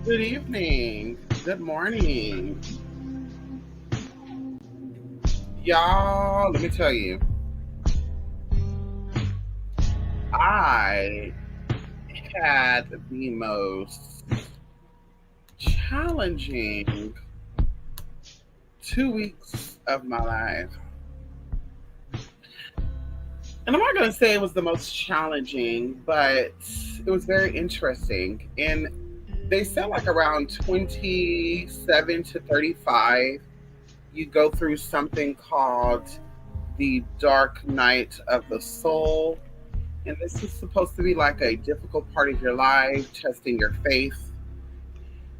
Good evening. Good morning. Y'all, let me tell you, I had the most challenging 2 weeks of my life. And I'm not going to say it was the most challenging, but it was very interesting. And they said like around 27 to 35, you go through something called the dark night of the soul. And this is supposed to be like a difficult part of your life, testing your faith,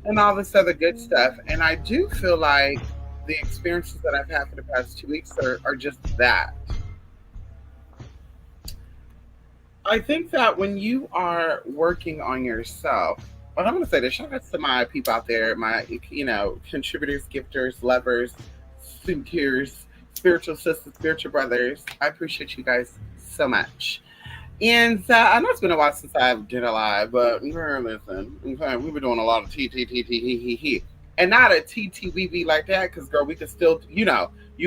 and all this other good stuff. And I do feel like the experiences that I've had for the past 2 weeks are just that. I think that when you are working on yourself, but I'm going to say this, shout out to my people out there, my, contributors, gifters, lovers, suitors, spiritual sisters, spiritual brothers. I appreciate you guys so much. And I know it's been a while since I've did a live, but girl, listen, okay, we've been doing a lot of T, and not a TTVV like that, because girl, we can still, you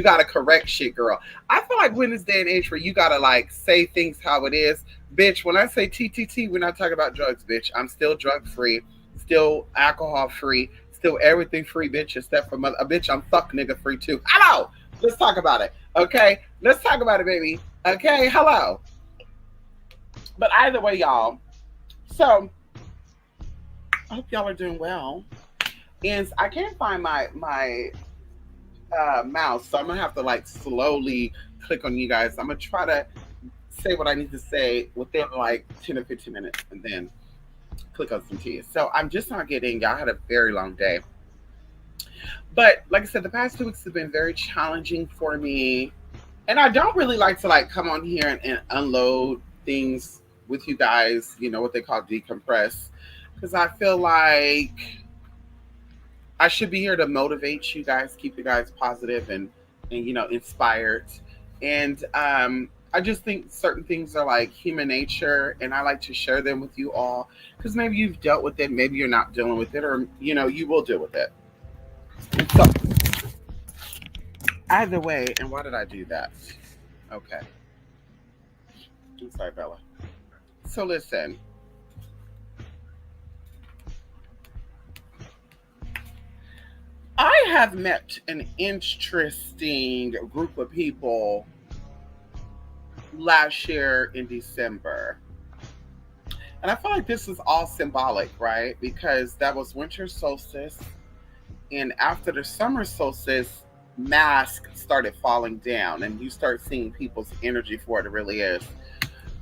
gotta correct shit, girl. I feel like we're in this day and age where you gotta like say things how it is, bitch. When I say TTT, we're not talking about drugs, bitch. I'm still drug free, still alcohol free, still everything free, bitch, except for mother. Bitch, I'm fuck nigga free too. Hello, let's talk about it, okay? Let's talk about it, baby. Okay, hello. But either way, y'all. So I hope y'all are doing well. And I can't find my mouse, so I'm gonna have to like slowly click on you guys. I'm gonna try to say what I need to say within like 10 or 15 minutes, and then click on some keys. So I'm just not getting. Y'all had a very long day, but like I said, the past 2 weeks have been very challenging for me, and I don't really like to like come on here and unload things with you guys. You know what they call decompress, because I feel like I should be here to motivate you guys, keep you guys positive and inspired. And I just think certain things are like human nature, and I like to share them with you all because maybe you've dealt with it, maybe you're not dealing with it, or you will deal with it. So either way, and why did I do that? Okay, I'm sorry, Bella. So listen, I have met an interesting group of people last year in December. And I feel like this is all symbolic, right? Because that was winter solstice. And after the summer solstice, mask started falling down, and you start seeing people's energy for what it really is.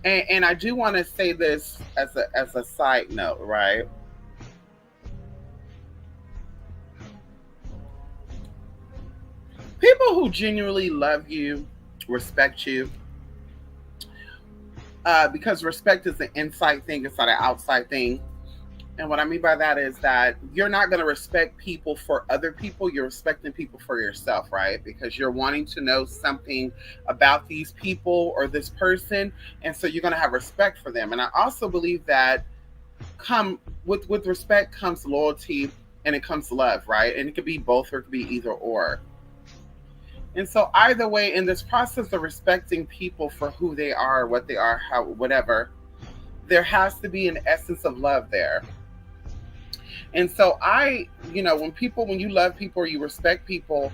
And I do want to say this as a side note, right? People who genuinely love you, respect you, because respect is an inside thing, it's not an outside thing. And what I mean by that is that you're not going to respect people for other people. You're respecting people for yourself, right? Because you're wanting to know something about these people or this person. And so you're going to have respect for them. And I also believe that come with respect comes loyalty and it comes love, right? And it could be both or it could be either or. And so either way, in this process of respecting people for who they are, what they are, how whatever, there has to be an essence of love there. And so when you love people or you respect people,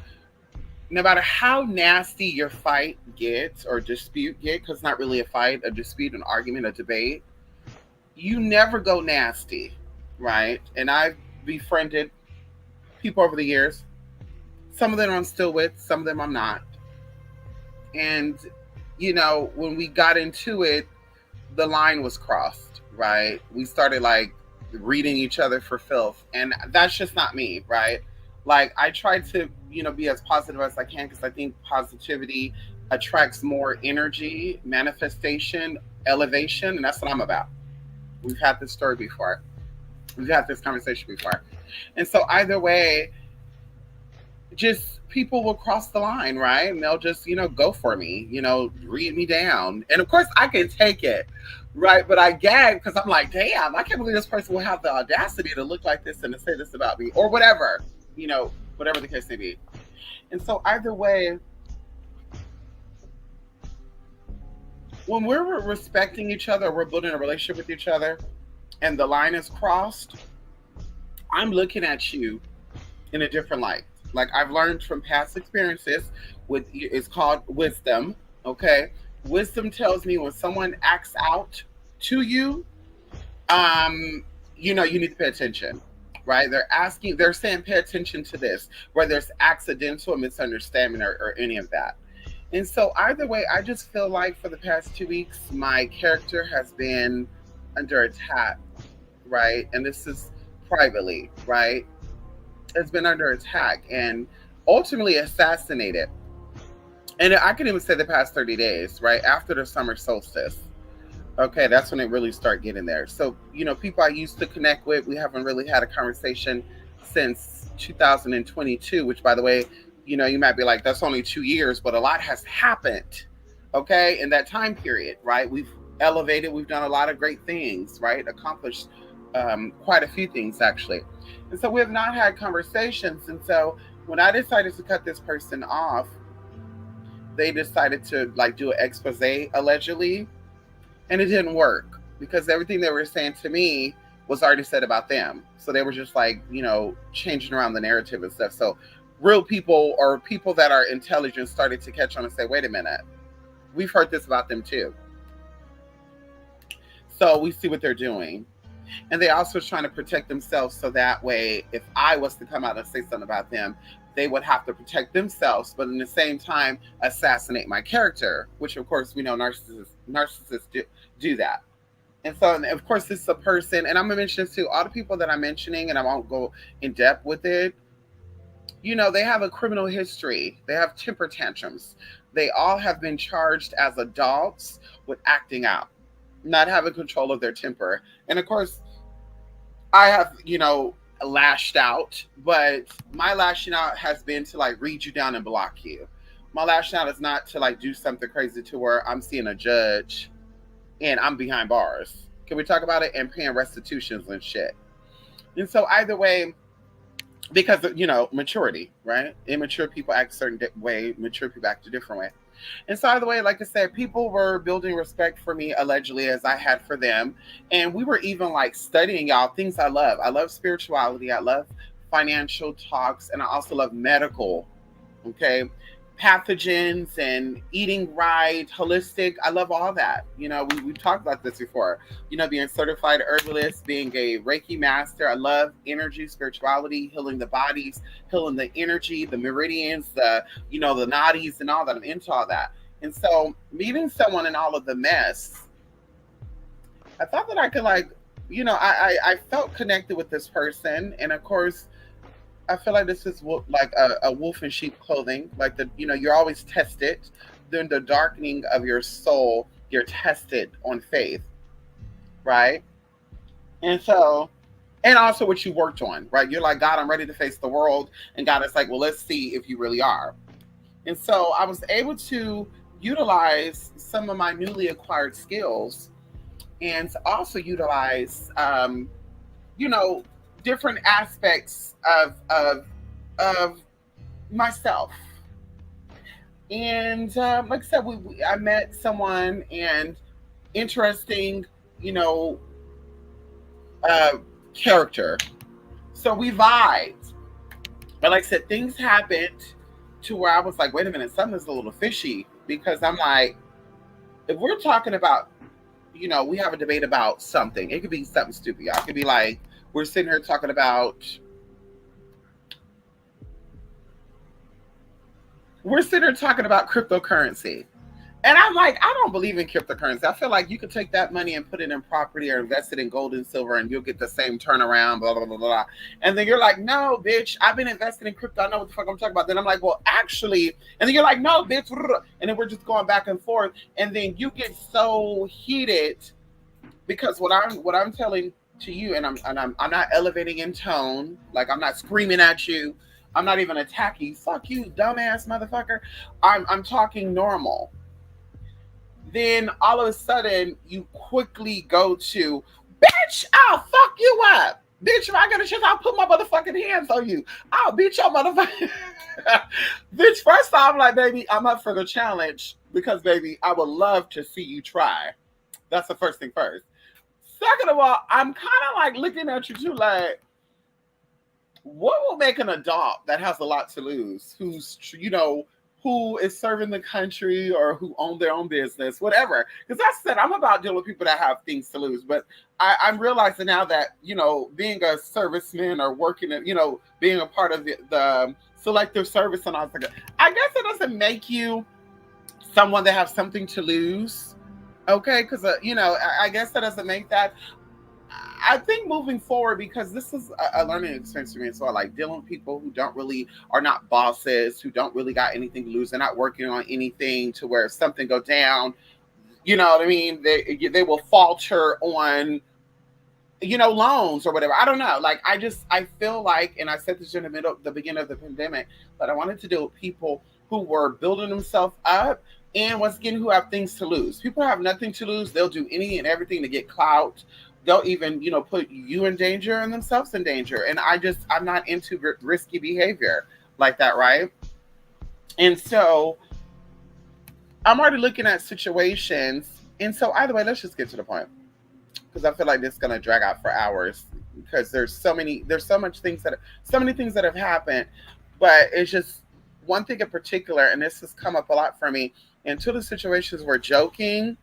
no matter how nasty your fight gets or dispute get, because it's not really a fight, a dispute, an argument, a debate, you never go nasty, right? And I've befriended people over the years. Some of them I'm still with, some of them I'm not. And when we got into it, the line was crossed, right? We started like reading each other for filth, and that's just not me, right? Like I try to, be as positive as I can because I think positivity attracts more energy, manifestation, elevation, and that's what I'm about. We've had this story before. We've had this conversation before. And so either way, just people will cross the line, right? And they'll just, go for me, read me down. And of course, I can take it. right? But I gag because I'm like, damn, I can't believe this person will have the audacity to look like this and to say this about me or whatever, whatever the case may be. And so either way, when we're respecting each other, we're building a relationship with each other, and the line is crossed, I'm looking at you in a different light. Like I've learned from past experiences, with it's called wisdom. Okay, wisdom tells me when someone acts out to you, um, you need to pay attention. Right? They're saying pay attention to this, whether it's accidental, misunderstanding, or any of that. And so either way, I just feel like for the past 2 weeks, my character has been under attack, right? And this is privately, right? It's been under attack and ultimately assassinated. And I can even say the past 30 days, right? After the summer solstice. Okay, that's when it really started getting there. So, people I used to connect with, we haven't really had a conversation since 2022, which by the way, you might be like, that's only 2 years, but a lot has happened, okay, in that time period, right? We've elevated, we've done a lot of great things, right? Accomplished quite a few things, actually. And so we have not had conversations. And so when I decided to cut this person off, they decided to like do an expose allegedly, and it didn't work because everything they were saying to me was already said about them. So they were just like, changing around the narrative and stuff. So real people or people that are intelligent started to catch on and say, wait a minute, we've heard this about them too. So we see what they're doing. And they also trying to protect themselves so that way, if I was to come out and say something about them, they would have to protect themselves, but in the same time, assassinate my character, which of course we know narcissists do that. And so, and of course, this is a person, and I'm gonna mention this too. All the people that I'm mentioning, and I won't go in depth with it. They have a criminal history. They have temper tantrums. They all have been charged as adults with acting out, not having control of their temper. And of course, I have, lashed out, but my lashing out has been to like read you down and block you. My lashing out is not to like do something crazy to where I'm seeing a judge and I'm behind bars. Can we talk about it? And paying restitutions and shit. And so either way, because maturity, right? Immature people act a certain way, mature people act a different way. And so either way, like I said, people were building respect for me allegedly as I had for them. And we were even like studying, y'all, things I love. I love spirituality. I love financial talks. And I also love medical, okay? Pathogens and eating right, holistic. I love all that. We've talked about this before. Being certified herbalist, being a Reiki master. I love energy, spirituality, healing the bodies, healing the energy, the meridians, the nadis and all that. I'm into all that. And so meeting someone in all of the mess, I thought that I could I felt connected with this person. And of course, I feel like this is like a wolf in sheep clothing. Like you're always tested. During the darkening of your soul, you're tested on faith, right? And so, and also what you worked on, right? You're like, God, I'm ready to face the world. And God is like, well, let's see if you really are. And so I was able to utilize some of my newly acquired skills and to also utilize, you know, different aspects of myself. And like I said, I met someone and interesting, you know, uh, character. So we vibed. But like I said, things happened to where I was like, wait a minute, something's a little fishy. Because I'm like, if we're talking about, you know, we have a debate about something, it could be something stupid. Y'all. It could be like, we're sitting here talking about, cryptocurrency. And I'm like, I don't believe in cryptocurrency. I feel like you could take that money and put it in property or invest it in gold and silver and you'll get the same turnaround, blah, blah, blah, blah. And then you're like, no, bitch, I've been investing in crypto. I know what the fuck I'm talking about. Then I'm like, well, actually, and then you're like, no, bitch. And then we're just going back and forth. And then you get so heated because what I'm telling to you, and I'm not elevating in tone, like I'm not screaming at you. I'm not even attacking you. Fuck you, dumbass motherfucker. I'm talking normal. then all of a sudden you quickly go to, bitch, I'll fuck you up. Bitch, if I get a chance, I'll put my motherfucking hands on you. I'll beat your motherfucking. Bitch, first off, like, baby, I'm up for the challenge because, baby, I would love to see you try. That's the first thing first. Second of all, I'm kind of like looking at you too, like, what will make an adult that has a lot to lose, who's, who is serving the country or who own their own business, whatever. Because I said I'm about dealing with people that have things to lose. But I'm realizing now that, being a serviceman or working at, being a part of the selective service and all that, I guess it doesn't make you someone that has something to lose. Okay, because, I guess that doesn't make that. I think moving forward, because this is a learning experience for me as well, like dealing with people who are not bosses, who don't really got anything to lose. They're not working on anything to where if something go down, you know what I mean? They will falter on, loans or whatever. I don't know. Like, I feel like, and I said this in the beginning of the pandemic, that I wanted to deal with people who were building themselves up and once again, who have things to lose. People have nothing to lose. They'll do any and everything to get clout. They'll even, put you in danger and themselves in danger. And I'm not into risky behavior like that, right? And so I'm already looking at situations. And so either way, let's just get to the point. Because I feel like this is going to drag out for hours because there's so many things that have happened. But it's just one thing in particular, and this has come up a lot for me. Until the situations were joking,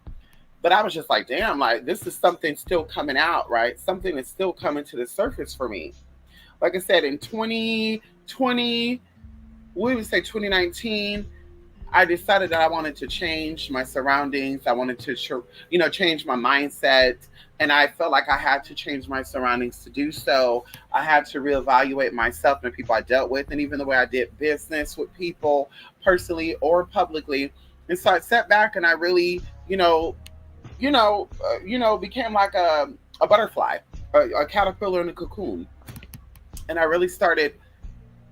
but I was just like, damn, like this is something still coming out, right? Something that's still coming to the surface for me. Like I said, in 2020, we would say 2019, I decided that I wanted to change my surroundings. I wanted to, change my mindset. And I felt like I had to change my surroundings to do so. I had to reevaluate myself and the people I dealt with, and even the way I did business with people, personally or publicly. And so I sat back and I really, became like a butterfly, a caterpillar in a cocoon. And I really started,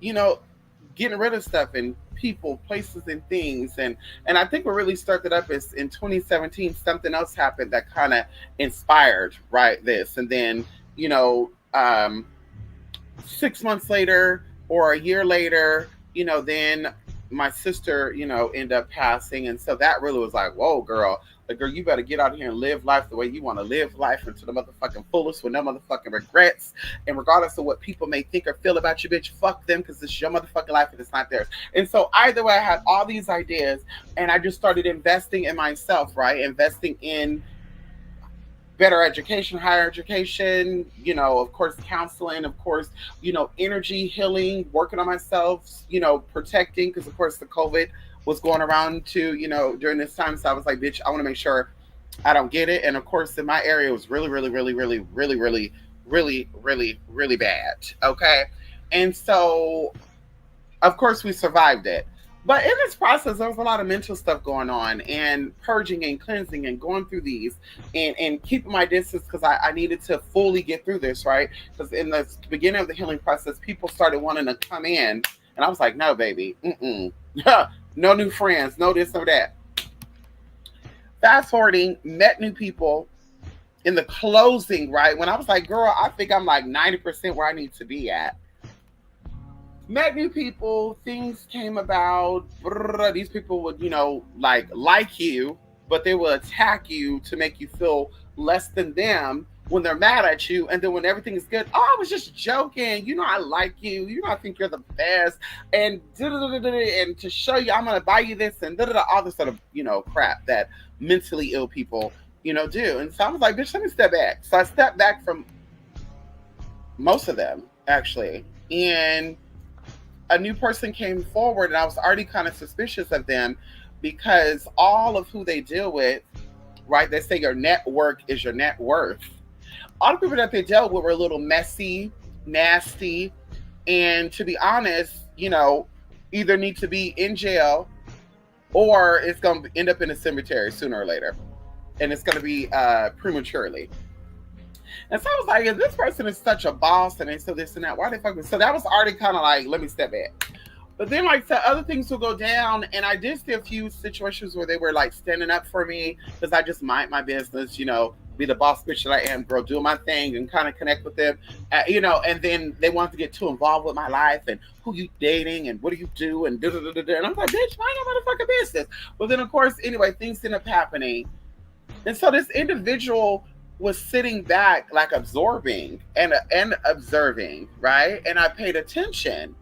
getting rid of stuff and people, places, and things. And I think what really started up is in 2017, something else happened that kind of inspired, right, this. And then, 6 months later or a year later, then my sister, ended up passing. And so that really was like, whoa, girl, you better get out here and live life the way you want to live life into the motherfucking fullest with no motherfucking regrets. And regardless of what people may think or feel about you, bitch, fuck them because it's your motherfucking life and it's not theirs. And so either way, I had all these ideas and I just started investing in myself, right? Investing in better education, higher education, of course, counseling, of course, energy healing, working on myself, protecting, because of course the COVID was going around too, during this time. So I was like, bitch, I want to make sure I don't get it. And of course, in my area, it was really, really, really, really, really, really, really, really, really bad. Okay. And so, of course, we survived it. But in this process, there was a lot of mental stuff going on and purging and cleansing and going through these and keeping my distance because I needed to fully get through this, right? Because in the beginning of the healing process, people started wanting to come in. And I was like, no, baby. No new friends. No this, no that. Fast forwarding, met new people in the closing, right? When I was like, girl, I think I'm like 90% where I need to be at. Met new people, things came about. These people would, like you, but they will attack you to make you feel less than them when they're mad at you. And then when everything is good, oh, I was just joking. I like you. I think you're the best. And to show you, I'm going to buy you this and all this sort of, crap that mentally ill people, do. And so I was like, bitch, let me step back. So I stepped back from most of them, actually. And a new person came forward and I was already kind of suspicious of them because all of who they deal with, right? They say your network is your net worth. All the people that they dealt with were a little messy, nasty, and to be honest, either need to be in jail or it's going to end up in a cemetery sooner or later. And it's going to be prematurely. And so I was like, if this person is such a boss and they so this and that, why they fucking... So that was already kind of like, let me step back. But then, like, the other things will go down, and I did see a few situations where they were like standing up for me because I just mind my business, be the boss bitch that I am, girl, doing my thing and kind of connect with them, And then they wanted to get too involved with my life and who you dating and what do you do and da da da da. And I'm like, bitch, mind your motherfucking business. But then, of course, anyway, things end up happening, and so this individual was sitting back, like absorbing and observing, right? And I paid attention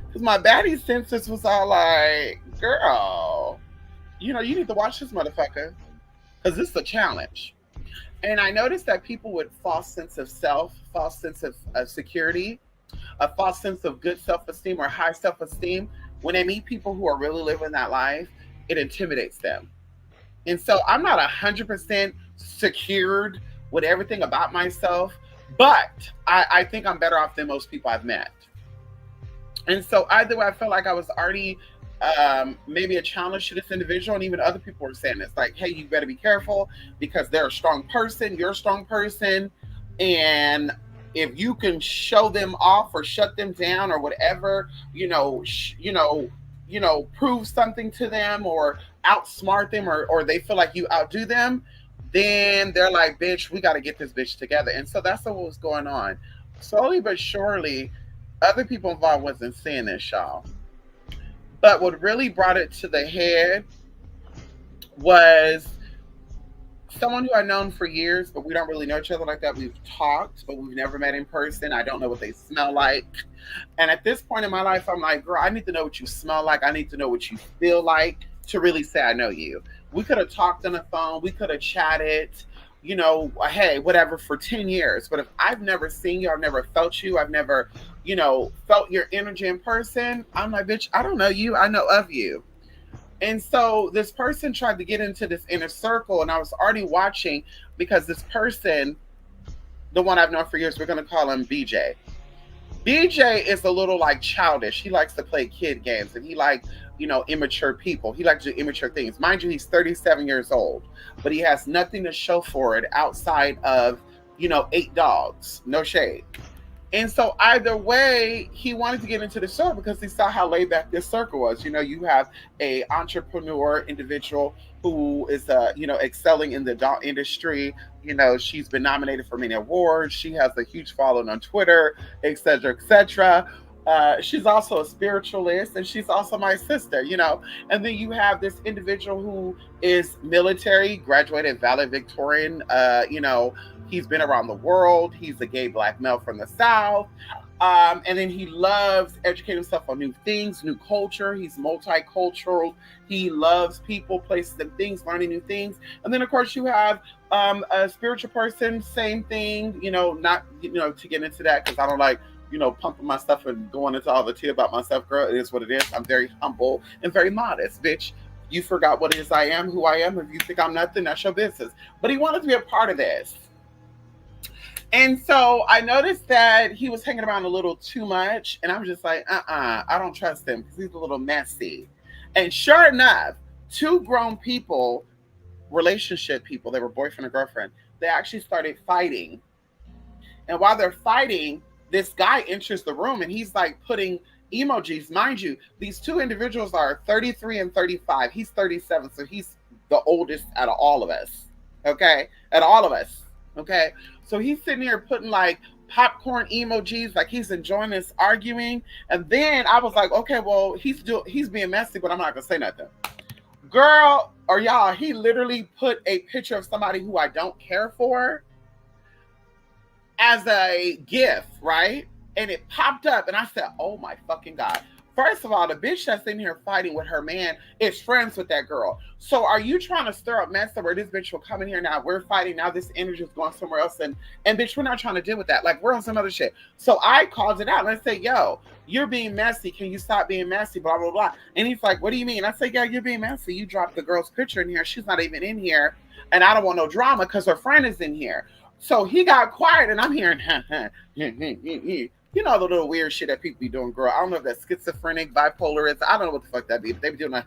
because my baddie senses was all like, girl, you need to watch this motherfucker because this is a challenge. And I noticed that people with false sense of self, false sense of security, a false sense of good self-esteem or high self-esteem, when they meet people who are really living that life, it intimidates them. And so I'm not 100% secured with everything about myself, but I think I'm better off than most people I've met. And so either way, I felt like I was already maybe a challenge to this individual, and even other people were saying this, like, hey, you better be careful because they're a strong person, you're a strong person, and if you can show them off or shut them down or whatever, prove something to them or outsmart them, or they feel like you outdo them, then they're like, bitch, we got to get this bitch together. And so that's what was going on. Slowly but surely, other people involved wasn't seeing this, y'all. But what really brought it to the head was someone who I've known for years, but we don't really know each other like that. We've talked, but we've never met in person. I don't know what they smell like. And at this point in my life, I'm like, girl, I need to know what you smell like. I need to know what you feel like to really say I know you. We could have talked on the phone. We could have chatted, hey, whatever, for 10 years. But if I've never seen you, I've never felt you, I've never, felt your energy in person, I'm like, bitch, I don't know you. I know of you. And so this person tried to get into this inner circle, and I was already watching because this person, the one I've known for years, we're going to call him BJ. BJ is a little like childish. He likes to play kid games, and he likes, immature people. He likes to do immature things. Mind you, he's 37 years old, but he has nothing to show for it outside of, 8 dogs. No shade. And so either way, he wanted to get into the circle because he saw how laid back this circle was. You have a entrepreneur individual who is, excelling in the dog industry. She's been nominated for many awards. She has a huge following on Twitter, et cetera, et cetera. She's also a spiritualist, and she's also my sister, And then you have this individual who is military, graduated valedictorian, he's been around the world. He's a gay black male from the South. And then he loves educating himself on new things, new culture. He's multicultural. He loves people, places, and things, learning new things. And then, of course, you have a spiritual person, same thing, not, to get into that because I don't like, pumping my stuff and going into all the tea about myself, girl. It is what it is. I'm very humble and very modest, bitch. You forgot what it is I am, who I am. If you think I'm nothing, that's your business. But he wanted to be a part of this. And so I noticed that he was hanging around a little too much. And I was just like, I don't trust him because he's a little messy. And sure enough, 2 grown people, relationship people, they were boyfriend and girlfriend, they actually started fighting. And while they're fighting, this guy enters the room and he's like putting emojis. Mind you, these 2 individuals are 33 and 35. He's 37, so he's the oldest out of all of us. Okay? Out of all of us. Okay? So he's sitting here putting like popcorn emojis, like he's enjoying this arguing. And then I was like, okay, well, he's being messy, but I'm not gonna say nothing. Girl, or y'all, he literally put a picture of somebody who I don't care for as a gift, right? And it popped up, and I said, oh my fucking God. First of all, the bitch that's in here fighting with her man is friends with that girl. So are you trying to stir up mess where this bitch will come in here now? We're fighting now. This energy is going somewhere else. And bitch, we're not trying to deal with that. Like, we're on some other shit. So I called it out and I said, yo, you're being messy. Can you stop being messy? Blah, blah, blah. And he's like, what do you mean? I said, yeah, you're being messy. You dropped the girl's picture in here. She's not even in here. And I don't want no drama because her friend is in here. So he got quiet, and I'm hearing, you know, the little weird shit that people be doing, girl. I don't know if that's schizophrenic, bipolar is. I don't know what the fuck that be. But they be doing that,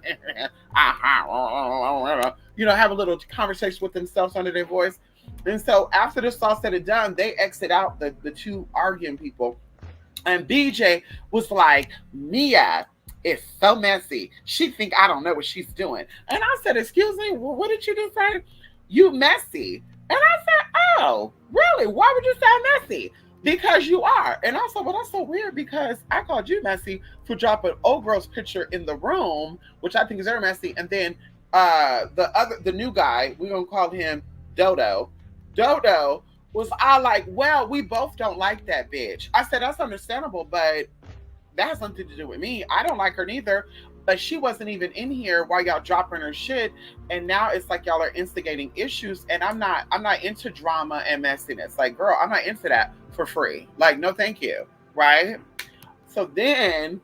have a little conversation with themselves under their voice. And so after this all said and done, they exit out the 2 arguing people. And BJ was like, Mia, is so messy. She think I don't know what she's doing. And I said, excuse me, what did you just say? You messy. And I said, oh, really? Why would you say I'm messy? Because you are. And I said, well, that's so weird because I called you messy for dropping old girl's picture in the room, which I think is very messy. And then the new guy, we're gonna call him Dodo. Dodo was I like, well, we both don't like that bitch. I said, that's understandable, but that has nothing to do with me. I don't like her neither. But she wasn't even in here while y'all dropping her shit. And now it's like y'all are instigating issues. And I'm not into drama and messiness. Like, girl, I'm not into that for free. Like, no thank you. Right? So then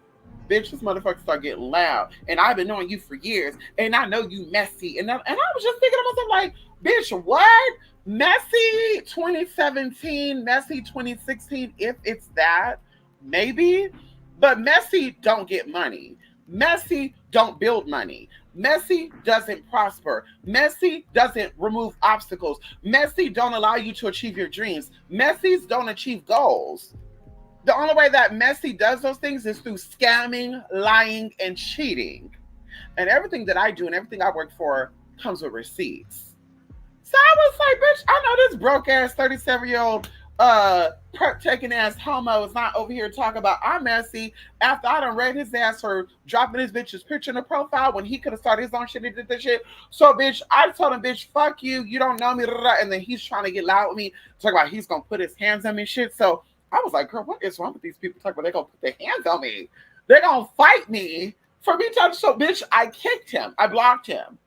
bitch, this motherfucker start getting loud. And I've been knowing you for years. And I know you messy. And I was just thinking to myself, like, bitch, what? Messy 2017, messy 2016, if it's that, maybe. But messy don't get money. Messy don't build money. Messy doesn't prosper. Messy doesn't remove obstacles. Messy don't allow you to achieve your dreams. Messies don't achieve goals. The only way that messy does those things is through scamming, lying, and cheating. And everything that I do and everything I work for comes with receipts. So I was like, bitch, I know this broke ass 37-year-old perp taking ass homo is not over here talking about I'm messy after I done read his ass for dropping his bitch's picture in the profile when he could have started his own shit and did this shit. So bitch, I told him, bitch, fuck you, you don't know me, and then he's trying to get loud with me, talk about he's gonna put his hands on me and shit. So I was like, girl, what is wrong with these people talking about they're gonna put their hands on me? They're gonna fight me for me to. So bitch, I kicked him, I blocked him.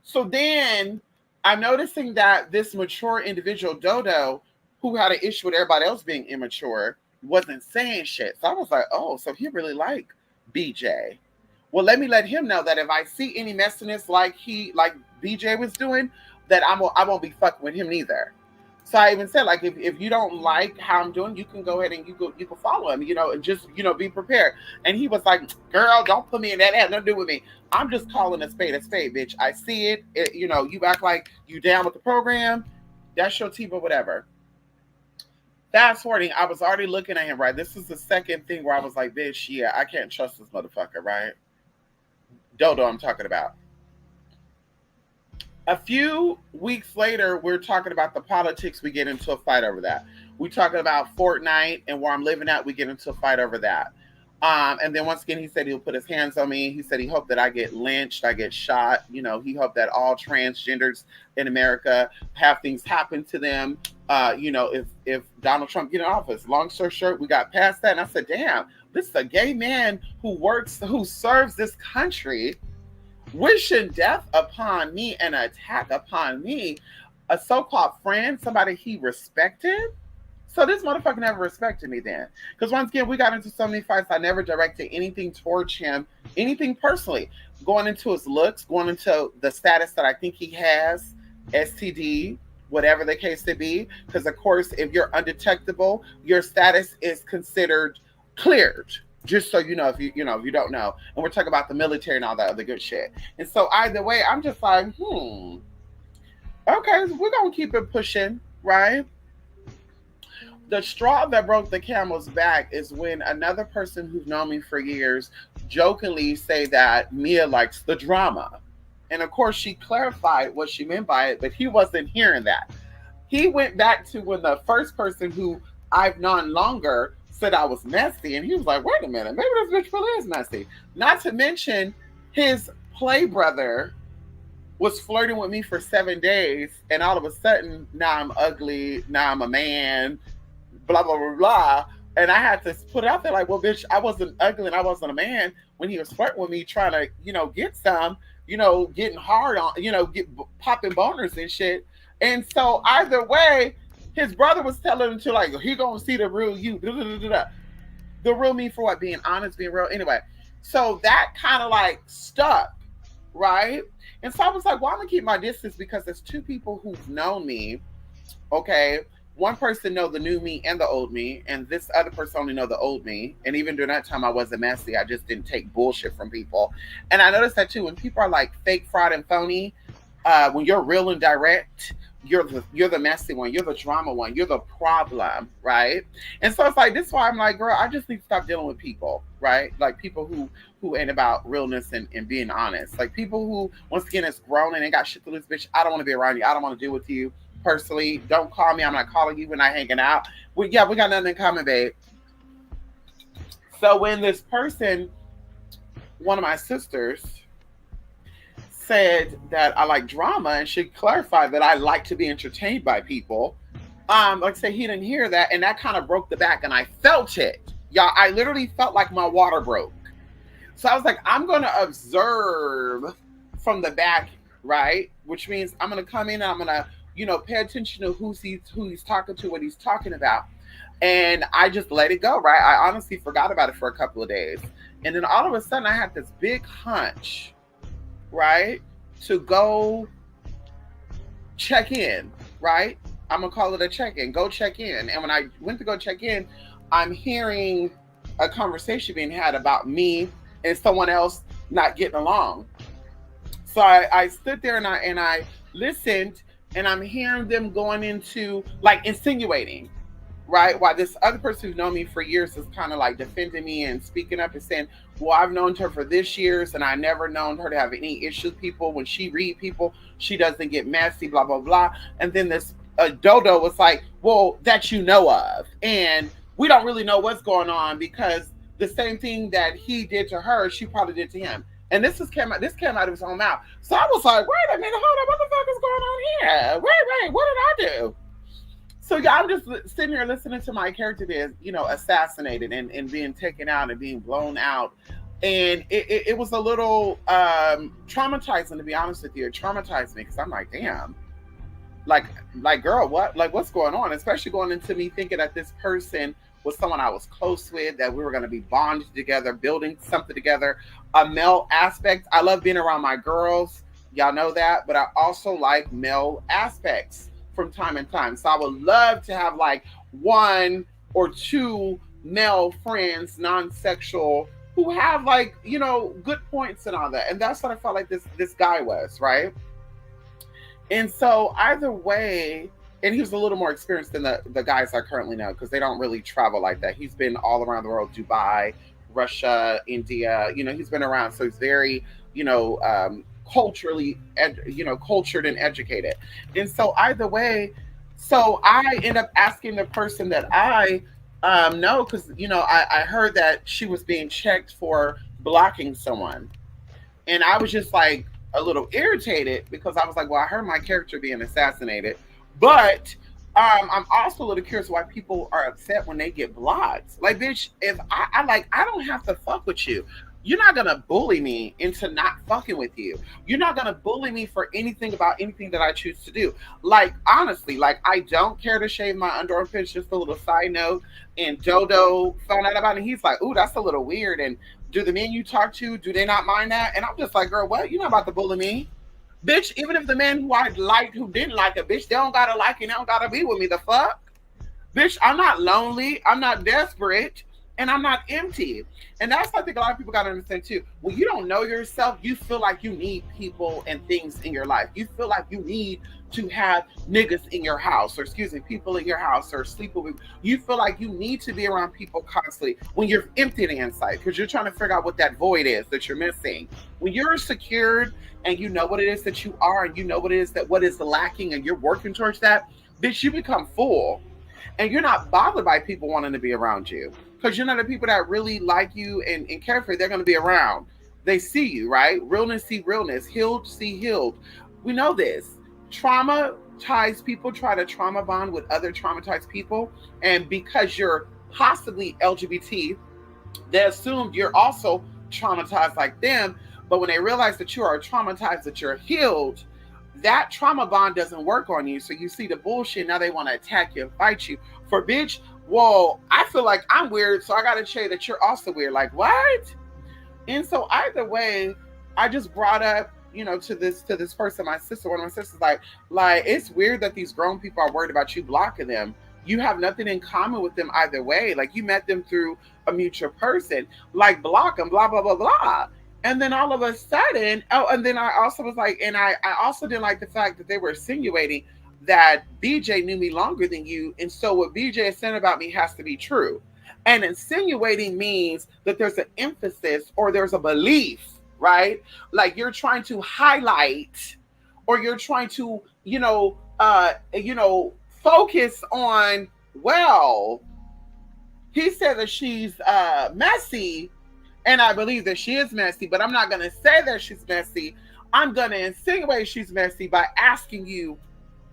So then I'm noticing that this mature individual, Dodo, who had an issue with everybody else being immature, wasn't saying shit. So I was like, oh, so he really like BJ. Well, let me let him know that if I see any messiness like BJ was doing, that I won't be fucking with him neither. So I even said, like, if you don't like how I'm doing, you can go ahead and you can follow him, and just, be prepared. And he was like, girl, don't put me in that. Nothing to do with me. I'm just calling a spade, bitch. I see it. You act like you down with the program. That's your team or whatever. Fast forwarding, I was already looking at him, right? This is the second thing where I was like, bitch, yeah, I can't trust this motherfucker, right? Dodo, I'm talking about. A few weeks later, we're talking about the politics. We get into a fight over that. We're talking about Fortnite and where I'm living at. We get into a fight over that. And then once again, he said he'll put his hands on me. He said he hoped that I get lynched, I get shot. He hoped that all transgenders in America have things happen to them. If Donald Trump get in office. Long story short, we got past that. And I said, damn, this is a gay man who serves this country, wishing death upon me and an attack upon me, a so-called friend, somebody he respected. So this motherfucker never respected me then. Because once again, we got into so many fights, I never directed anything towards him, anything personally. Going into his looks, going into the status that I think he has, STD, whatever the case to be. Because of course, if you're undetectable, your status is considered cleared. Just so you know, if you don't know. And we're talking about the military and all that other good shit. And so either way, I'm just like, okay, so we're going to keep it pushing, right? The straw that broke the camel's back is when another person who's known me for years jokingly say that Mia likes the drama. And of course, she clarified what she meant by it, but he wasn't hearing that. He went back to when the first person who I've known longer said I was messy, and he was like, wait a minute, maybe this bitch really is messy. Not to mention his play brother was flirting with me for 7 days, and all of a sudden, now I'm ugly, now I'm a man, blah, blah, blah, blah. And I had to put it out there like, well, bitch, I wasn't ugly and I wasn't a man when he was flirting with me, trying to, get some, getting hard on, get popping boners and shit. And so either way, his brother was telling him to, like, he gonna see the real you. The real me for what? Being honest, being real. Anyway, so that kind of like stuck, right? And so I was like, well, I'm gonna keep my distance because there's two people who've known me, okay? One person know the new me and the old me, and this other person only know the old me. And even during that time, I wasn't messy. I just didn't take bullshit from people. And I noticed that too, when people are like fake, fraud, and phony, when you're real and direct, you're the messy one, you're the drama one, you're the problem, right? And so it's like this is why I'm like, girl, I just need to stop dealing with people, right? Like people who ain't about realness and being honest. Like people who once again is grown and ain't got shit to lose, bitch. I don't want to be around you. I don't want to deal with you personally. Don't call me. I'm not calling you. We're not hanging out. We got nothing in common, babe. So when this person, one of my sisters, said that I like drama, and she clarified that I like to be entertained by people. Like I say, he didn't hear that, and that kind of broke the back, and I felt it. Y'all, I literally felt like my water broke. So I was like, I'm gonna observe from the back, right? Which means I'm gonna come in and I'm gonna, pay attention to who he's talking to, what he's talking about. And I just let it go, right? I honestly forgot about it for a couple of days. And then all of a sudden I had this big hunch, right? To go check in, right? I'm gonna call it a check in. Go check in. And when I went to go check in, I'm hearing a conversation being had about me and someone else not getting along. So I stood there and I listened, and I'm hearing them going into like insinuating, right? While this other person who's known me for years is kind of like defending me and speaking up and saying, well, I've known her for this years and I never known her to have any issues with people. When she read people, she doesn't get messy, blah, blah, blah. And then this Dodo was like, well, that you know of. And we don't really know what's going on because the same thing that he did to her, she probably did to him. And this came out of his own mouth. So I was like, wait a minute, hold on, what the fuck is going on here? Wait, what did I do? So yeah, I'm just sitting here listening to my character being, assassinated and being taken out and being blown out. And it was a little traumatizing, to be honest with you. It traumatized me because I'm like, damn, like girl, what? Like, what's going on? Especially going into me thinking that this person was someone I was close with, that we were going to be bonded together, building something together. A male aspect. I love being around my girls. Y'all know that. But I also like male aspects from time and time. So I would love to have like one or two male friends, non-sexual, who have like, good points and all that. And that's what I felt like this guy was, right? And so either way, and he was a little more experienced than the guys I currently know because they don't really travel like that. He's been all around the world, Dubai, Russia, India. He's been around, so he's very, culturally, cultured and educated. And so either way, so I end up asking the person that I know because I heard that she was being checked for blocking someone, and I was just like a little irritated because I was like, well, I heard my character being assassinated, but I'm also a little curious why people are upset when they get blocked. Like, bitch, if I don't have to fuck with you. You're not gonna bully me into not fucking with you. You're not gonna bully me for anything about anything that I choose to do. Like, honestly, like I don't care to shave my underarmpits. Just a little side note. And Dodo found out about it. And he's like, ooh, that's a little weird. And do the men you talk to, do they not mind that? And I'm just like, girl, what? You're not about to bully me. Bitch, even if the men who I liked who didn't like it, bitch, they don't gotta like it, they don't gotta be with me. The fuck? Bitch, I'm not lonely, I'm not desperate, and I'm not empty. And that's what I think a lot of people gotta understand too. When you don't know yourself, you feel like you need people and things in your life. You feel like you need to have niggas in your house, or excuse me, people in your house, or sleep with. You feel like you need to be around people constantly when you're empty inside because you're trying to figure out what that void is that you're missing. When you're secured and you know what it is that you are, and you know what it is that what is lacking, and you're working towards that, bitch, you become full, and you're not bothered by people wanting to be around you because you know the people that really like you and care for you, they're going to be around. They see you, right? Realness see realness, healed see healed. We know this. Traumatized people try to trauma bond with other traumatized people, and because you're possibly LGBT, they assume you're also traumatized like them. But when they realize that you are traumatized, that you're healed, that trauma bond doesn't work on you. So you see the bullshit. Now they want to attack you and fight you. For bitch, whoa, I feel like I'm weird, so I got to say that you're also weird. Like, what? And so either way, I just brought up, to this person, my sister, one of my sisters, like it's weird that these grown people are worried about you blocking them. You have nothing in common with them either way. Like, you met them through a mutual person. Like, block them, blah, blah, blah, blah. And then all of a sudden, oh, and then I also was like, and I also didn't like the fact that they were insinuating that BJ knew me longer than you. And so what BJ is saying about me has to be true. And insinuating means that there's an emphasis or there's a belief, right? Like you're trying to highlight or you're trying to, focus on, well, he said that she's messy, and I believe that she is messy, but I'm not going to say that she's messy. I'm going to insinuate she's messy by asking you,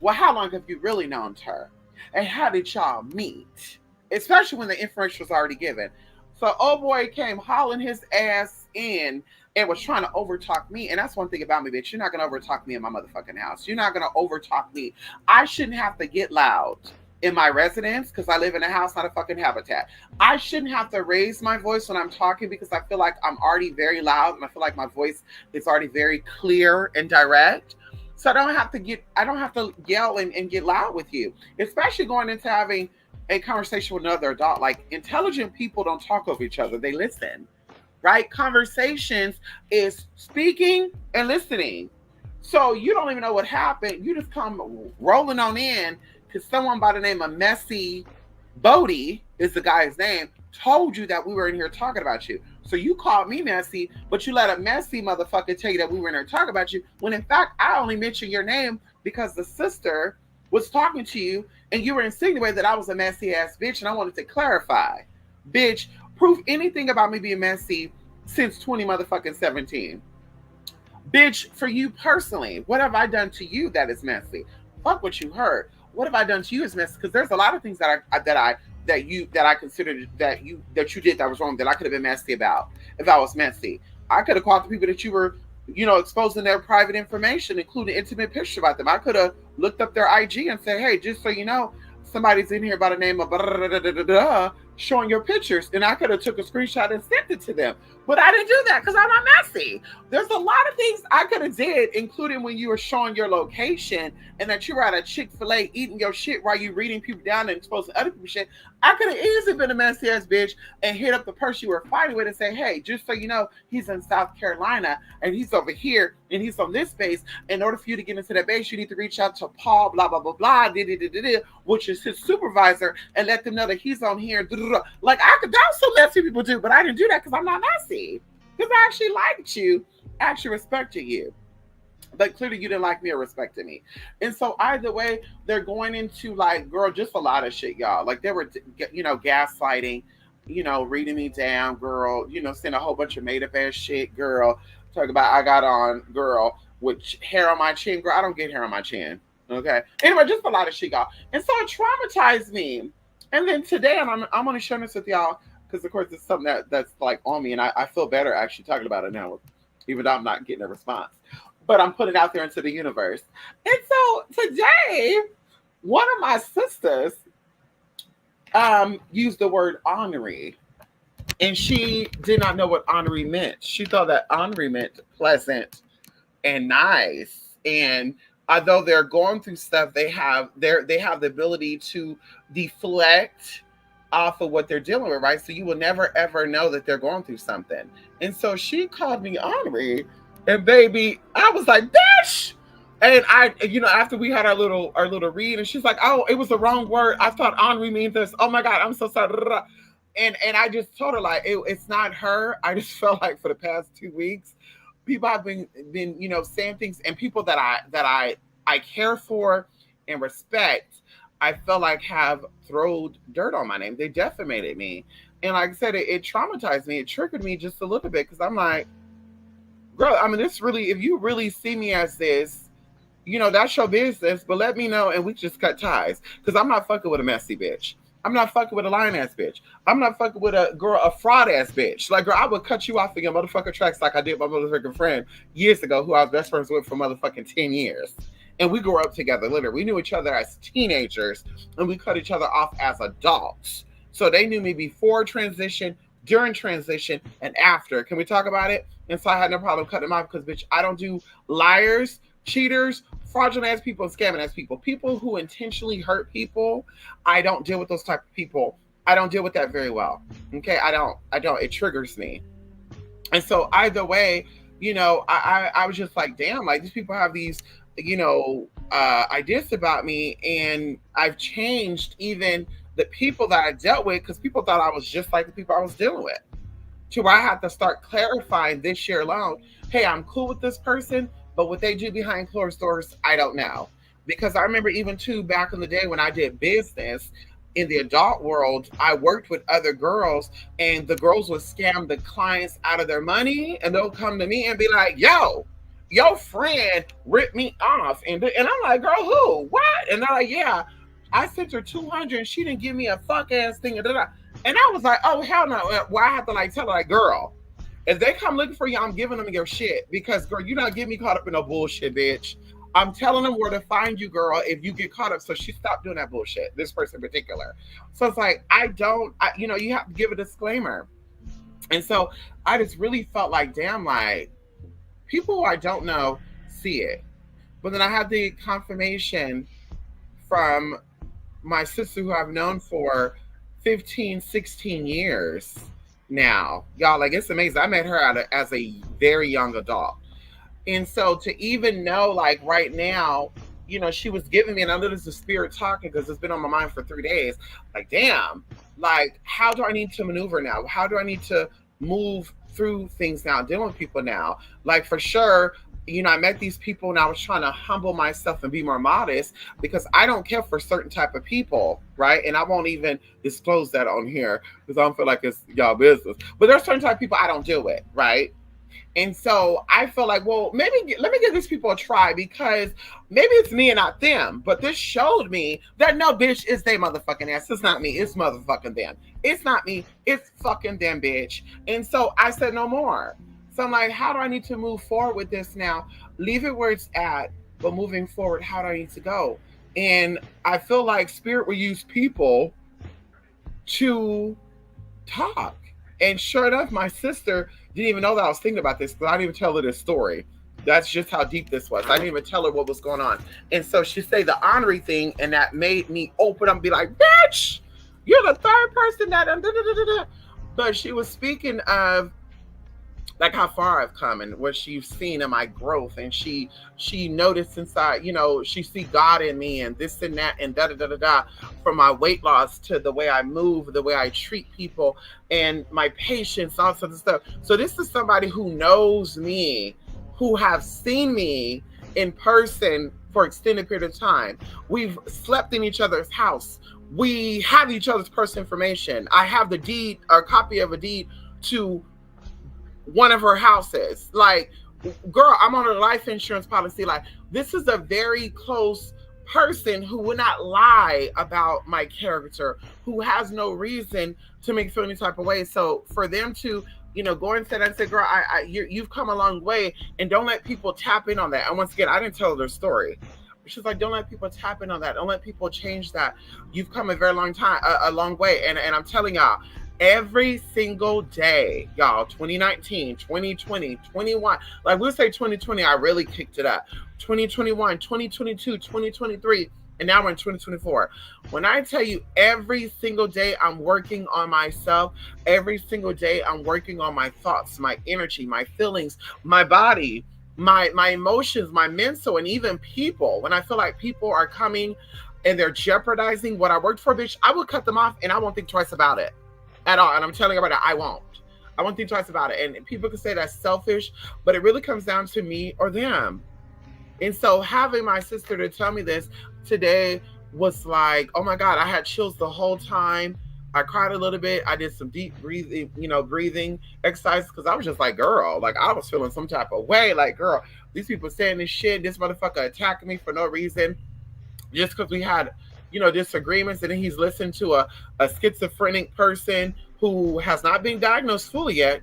well, how long have you really known her? And how did y'all meet? Especially when the information was already given. So, oh boy came hauling his ass in and was trying to overtalk me. And that's one thing about me, bitch. You're not going to overtalk me in my motherfucking house. You're not going to overtalk me. I shouldn't have to get loud in my residence because I live in a house, not a fucking habitat. I shouldn't have to raise my voice when I'm talking because I feel like I'm already very loud and I feel like my voice is already very clear and direct. So I don't have to yell and get loud with you, especially going into having a conversation with another adult. Like intelligent people don't talk over each other. They listen, right? Conversations is speaking and listening. So you don't even know what happened. You just come rolling on in because someone by the name of Messy Bodie is the guy's name, told you that we were in here talking about you. So you called me messy, but you let a messy motherfucker tell you that we were in here talking about you, when in fact, I only mentioned your name because the sister was talking to you and you were insinuating that I was a messy ass bitch, and I wanted to clarify. Bitch, prove anything about me being messy since 20 motherfucking 17. Bitch, for you personally, what have I done to you that is messy? Fuck what you heard. What have I done to you is messy? Because there's a lot of things that I considered that you did that was wrong, that I could have been messy about if I was messy. I could have called the people that you were, exposing their private information, including intimate pictures about them. I could have looked up their IG and said, hey, just so you know, somebody's in here by the name of showing your pictures, and I could have took a screenshot and sent it to them. But I didn't do that because I'm not messy. There's a lot of things I could have did, including when you were showing your location and that you were at a Chick-fil-A eating your shit while you reading people down and exposing other people's shit. I could have easily been a messy ass bitch and hit up the person you were fighting with and say, hey, just so you know, he's in South Carolina and he's over here and he's on this base. In order for you to get into that base, you need to reach out to Paul, blah, blah, blah, blah, which is his supervisor, and let them know that he's on here. Like, that's what messy people do, but I didn't do that because I'm not messy. Because I actually liked you, actually respected you. But clearly you didn't like me or respected me. And so either way, they're going into like, girl, just a lot of shit, y'all. Like they were, gaslighting, reading me down, girl, saying a whole bunch of made up ass shit, girl. Talk about I got on, girl, with hair on my chin, girl. I don't get hair on my chin. Okay. Anyway, just a lot of shit, y'all. And so it traumatized me. And then today, and I'm going to share this with y'all because, of course, it's something that's like on me. And I feel better actually talking about it now, even though I'm not getting a response. But I'm putting it out there into the universe. And so today, one of my sisters used the word ornery. And she did not know what ornery meant. She thought that ornery meant pleasant and nice. And although they're going through stuff, they have the ability to deflect off of what they're dealing with, right? So you will never ever know that they're going through something. And so she called me ornery, and baby, I was like, bitch. And I, after we had our little read, and she's like, oh, it was the wrong word. I thought ornery means this. Oh my God, I'm so sorry. And I just told her like it's not her. I just felt like for the past 2 weeks, people have been saying things, and people that I care for and respect, I felt like have thrown dirt on my name. They defamated me. And like I said, it traumatized me. It triggered me just a little bit because I'm like, girl, I mean, this really, if you really see me as this, that's your business, but let me know and we just cut ties. Because I'm not fucking with a messy bitch. I'm not fucking with a lying ass bitch. I'm not fucking with a fraud ass bitch. Like, girl, I would cut you off in your motherfucking tracks like I did my motherfucking friend years ago who I was best friends with for motherfucking 10 years. And we grew up together, literally. We knew each other as teenagers, and we cut each other off as adults. So they knew me before transition, during transition, and after. Can we talk about it? And so I had no problem cutting them off because, bitch, I don't do liars, cheaters, fraudulent ass people, and scamming ass people. People who intentionally hurt people, I don't deal with those type of people. I don't deal with that very well. Okay? I don't. It triggers me. And so either way, I was just like, damn, like these people have these, ideas about me, and I've changed even the people that I dealt with because people thought I was just like the people I was dealing with. To where I had to start clarifying this year alone, hey, I'm cool with this person, but what they do behind closed doors, I don't know. Because I remember even too back in the day when I did business in the adult world, I worked with other girls, and the girls would scam the clients out of their money, and they'll come to me and be like, yo, your friend ripped me off. And I'm like, girl, who? What? And they're like, yeah, I sent her 200 and she didn't give me a fuck ass thing. And I was like, oh, hell no. Well, I have to like tell her, like, girl, if they come looking for you, I'm giving them your shit. Because, girl, you're not getting me caught up in no bullshit, bitch. I'm telling them where to find you, girl, if you get caught up. So she stopped doing that bullshit, this person in particular. So it's like, you have to give a disclaimer. And so I just really felt like, damn, like, people who I don't know see it. But then I had the confirmation from my sister who I've known for 15, 16 years now. Y'all, like, it's amazing. I met her as a very young adult. And so to even know, like, right now, she was giving me, and I know this is spirit talking because it's been on my mind for 3 days. Like, damn, like, how do I need to maneuver now? How do I need to move through things now, dealing with people now? Like, for sure, I met these people and I was trying to humble myself and be more modest because I don't care for certain type of people, right? And I won't even disclose that on here because I don't feel like it's y'all business. But there's certain type of people I don't deal with, right? And so I feel like, well, maybe let me give these people a try because maybe it's me and not them. But this showed me that no, bitch, it's they motherfucking ass. It's not me. It's motherfucking them. It's not me. It's fucking them, bitch. And so I said no more. So I'm like, how do I need to move forward with this now? Leave it where it's at, but moving forward, how do I need to go? And I feel like spirit will use people to talk. And sure enough, my sister didn't even know that I was thinking about this, but I didn't even tell her this story. That's just how deep this was. I didn't even tell her what was going on. And so she said the honorary thing, and that made me open up and be like, bitch, you're the third person that... But she was speaking of like how far I've come and what she's seen in my growth, and she noticed inside, she see God in me and this and that and da da da da da, from my weight loss to the way I move, the way I treat people, and my patience, all sorts of stuff. So this is somebody who knows me, who have seen me in person for extended period of time. We've slept in each other's house. We have each other's personal information. I have the deed, or copy of a deed to one of her houses. Like, girl, I'm on a life insurance policy. Like, this is a very close person who would not lie about my character, who has no reason to make feel any type of way. So for them to, go and say, girl, you've come a long way, and don't let people tap in on that. And once again, I didn't tell her their story. She's like, don't let people tap in on that. Don't let people change that. You've come a very long time, a long way. And I'm telling y'all, every single day, y'all, 2019, 2020, 21, like we'll say 2020, I really kicked it up. 2021, 2022, 2023, and now we're in 2024. When I tell you every single day I'm working on myself, every single day I'm working on my thoughts, my energy, my feelings, my body, my emotions, my mental, and even people. When I feel like people are coming and they're jeopardizing what I worked for, bitch, I will cut them off and I won't think twice about it at all. And I'm telling you about it, I won't think twice about it. And people can say that's selfish, but it really comes down to me or them. And so having my sister to tell me this today was like, oh my God, I had chills the whole time. I cried a little bit. I did some deep breathing, breathing exercises because I was just like, girl, like I was feeling some type of way. Like, girl, these people saying this shit, this motherfucker attacking me for no reason, just because we had, disagreements. And then he's listened to a schizophrenic person who has not been diagnosed fully yet,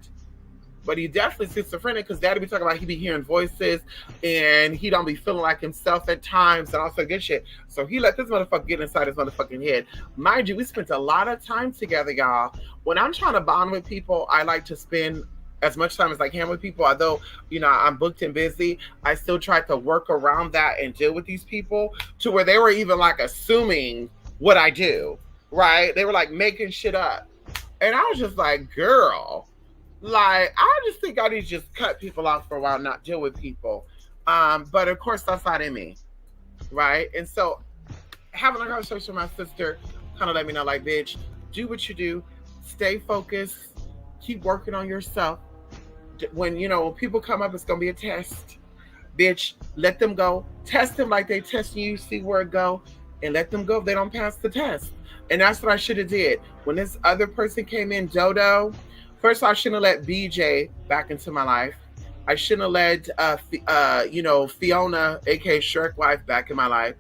but he definitely schizophrenic because daddy be talking about he be hearing voices and he don't be feeling like himself at times and also good shit. So he let this motherfucker get inside his motherfucking head. Mind you, we spent a lot of time together, y'all. When I'm trying to bond with people, I like to spend as much time as I can with people. Although, I'm booked and busy, I still try to work around that and deal with these people to where they were even like assuming what I do, right? They were like making shit up. And I was just like, girl, Like, I just think I need to just cut people off for a while, not deal with people. But of course, that's not in me, right? And so, having a conversation with my sister kind of let me know, like, bitch, do what you do, stay focused, keep working on yourself. When when people come up, it's gonna be a test, bitch. Let them go, test them like they testing you, see where it go, and let them go if they don't pass the test. And that's what I should have did when this other person came in, Dodo. First, I shouldn't have let BJ back into my life. I shouldn't have let Fiona, aka Shrek wife, back in my life.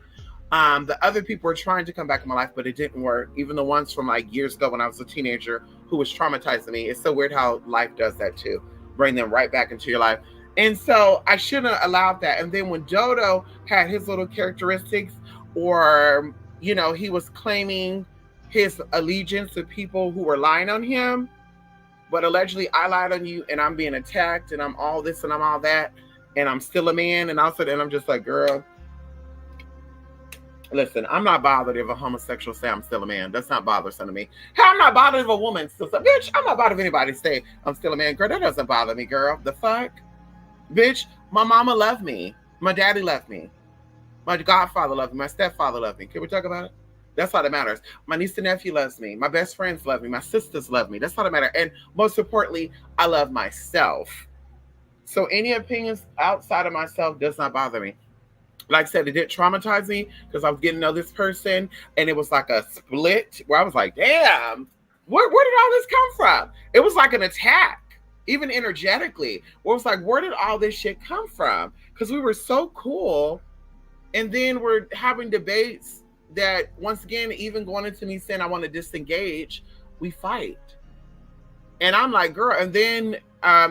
The other people were trying to come back in my life, but it didn't work. Even the ones from like years ago when I was a teenager who was traumatizing me. It's so weird how life does that too. Bring them right back into your life. And so I shouldn't have allowed that. And then when Dodo had his little characteristics, or he was claiming his allegiance to people who were lying on him, but allegedly I lied on you and I'm being attacked and I'm all this and I'm all that and I'm still a man, and also and I'm just like, girl, listen, I'm not bothered if a homosexual say I'm still a man. That's not bothersome to me. Hell, I'm not bothered if a woman still say, bitch, I'm not bothered if anybody say I'm still a man. Girl, that doesn't bother me, girl. The fuck? Bitch, my mama loved me. My daddy loved me. My godfather loved me. My stepfather loved me. Can we talk about it? That's all that matters. My niece and nephew loves me. My best friends love me. My sisters love me. That's all that matters. And most importantly, I love myself. So any opinions outside of myself does not bother me. Like I said, it did traumatize me because I was getting to know this person, and it was like a split where I was like, damn, where did all this come from? It was like an attack, even energetically, where it was like, where did all this shit come from? Because we were so cool, and then we're having debates that, once again, even going into me saying I want to disengage, we fight. And I'm like, girl, and then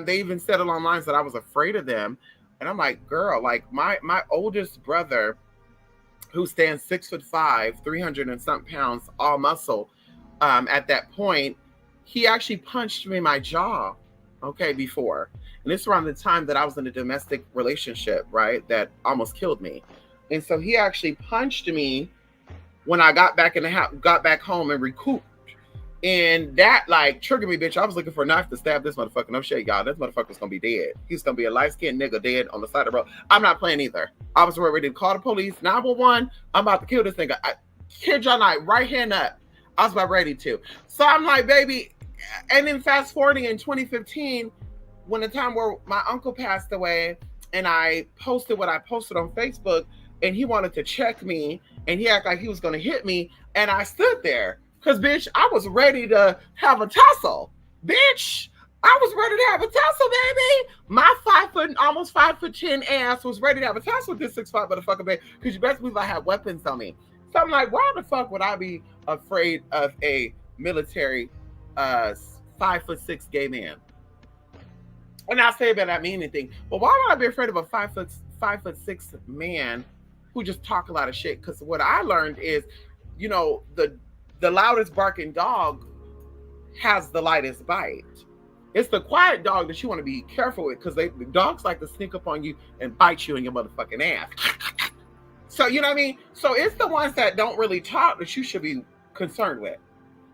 they even said along lines that I was afraid of them. And I'm like, girl, like my oldest brother, who stands 6'5", 300 and something pounds, all muscle, at that point, he actually punched me in my jaw, okay, before. And this is around the time that I was in a domestic relationship, right, that almost killed me. And so he actually punched me when I got back in the house, got back home and recouped. And that like triggered me, bitch. I was looking for a knife to stab this motherfucker. No shit, y'all. This motherfucker's gonna be dead. He's gonna be a light-skinned nigga dead on the side of the road. I'm not playing either. I was ready to call the police, 911. I'm about to kill this nigga. Kid y'all night, right hand up. I was about ready to. So I'm like, baby. And then fast forwarding in 2015, when the time where my uncle passed away, and I posted what I posted on Facebook, and he wanted to check me, and he acted like he was gonna hit me, and I stood there. Because, bitch, I was ready to have a tussle. Bitch, I was ready to have a tussle, baby. My almost 5'10" ass was ready to have a tussle with this 6'5" motherfucker, baby. Because you best believe I had weapons on me. So I'm like, why the fuck would I be afraid of a military 5'6" gay man? And I say that I mean anything. But why would I be afraid of a 5'6" man who just talk a lot of shit? Because what I learned is, the loudest barking dog has the lightest bite. It's the quiet dog that you want to be careful with, because the dogs like to sneak up on you and bite you in your motherfucking ass. So, you know what I mean? So it's the ones that don't really talk that you should be concerned with.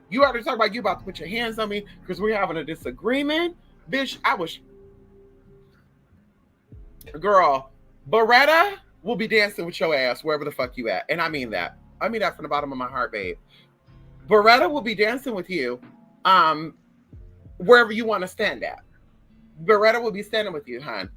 You already talk about you about to put your hands on me because we're having a disagreement. Bitch, girl, Beretta will be dancing with your ass wherever the fuck you at. And I mean that. I mean that from the bottom of my heart, babe. Beretta will be dancing with you wherever you want to stand at. Beretta will be standing with you, hon.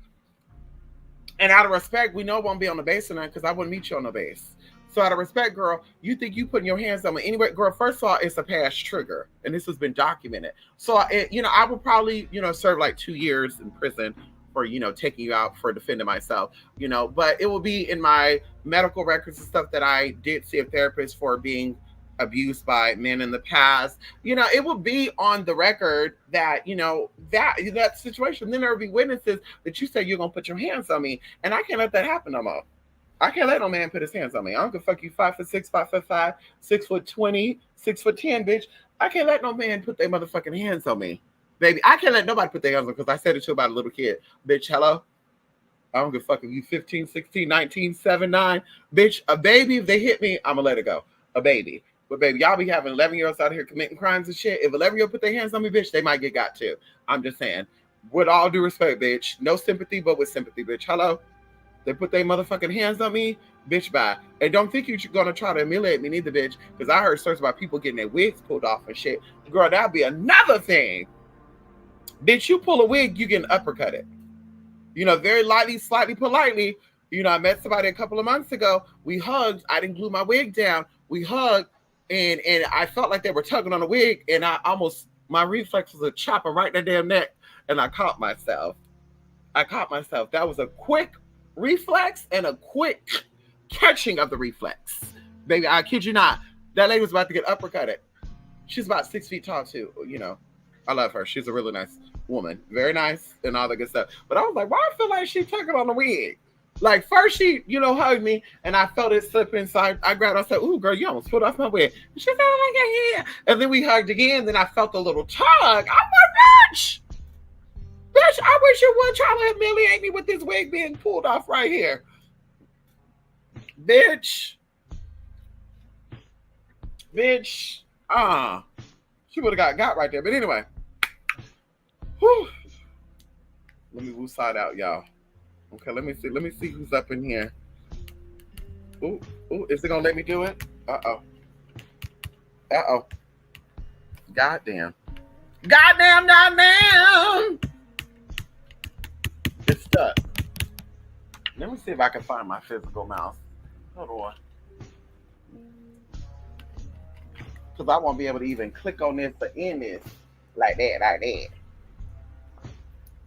And out of respect, we know it won't be on the base tonight because I wouldn't meet you on the base. So out of respect, girl, you think you putting your hands on me anyway? Girl, first of all, it's a past trigger, and this has been documented. So I would probably serve like 2 years in prison for taking you out for defending myself. But it will be in my medical records and stuff that I did see a therapist for being abused by men in the past. It will be on the record that that situation. Then there will be witnesses that you say you're gonna put your hands on me, and I can't let that happen no more. I can't let no man put his hands on me. I don't give a fuck you 5'6", 5'5", 6'20", 6'10", bitch. I can't let no man put their motherfucking hands on me, baby. I can't let nobody put their hands on me because I said it to about a little kid, bitch. Hello. I don't give a fuck if you 15, 16, 19, 7, 9, bitch. A baby, if they hit me, I'm gonna let it go. A baby. But baby, y'all be having 11-year-olds out here committing crimes and shit. If 11-year-old put their hands on me, bitch, they might get got too. I'm just saying. With all due respect, bitch. No sympathy, but with sympathy, bitch. Hello? They put their motherfucking hands on me, bitch, bye. And don't think you're gonna try to humiliate me neither, bitch. Because I heard stories about people getting their wigs pulled off and shit. Girl, that'd be another thing. Bitch, you pull a wig, you get uppercutted. You know, very lightly, slightly politely. You know, I met somebody a couple of months ago. We hugged. I didn't glue my wig down. We hugged, and I felt like they were tugging on the wig, and I almost, my reflex was a chopper right in the damn neck, and I caught myself. That was a quick reflex and a quick catching of the reflex. Baby, I kid you not. That lady was about to get uppercutted. She's about 6 feet tall, too. You know, I love her. She's a really nice woman. Very nice and all that good stuff. But I was like, why I feel like she's tugging on the wig? Like, first she, you know, hugged me, and I felt it slip inside. I grabbed her. I said, ooh, girl, you almost pulled off my wig. And she said, oh, my God, yeah. And then we hugged again. Then I felt a little tug. I'm like, bitch! Bitch, I wish you would try to humiliate me with this wig being pulled off right here. Bitch. She would have got right there. But anyway. Whew. Let me woo side out, y'all. Okay, let me see who's up in here. Ooh, is it gonna let me do it? Uh-oh. Goddamn. It's stuck. Let me see if I can find my physical mouse. Hold on. Because I won't be able to even click on this to end this. Like that.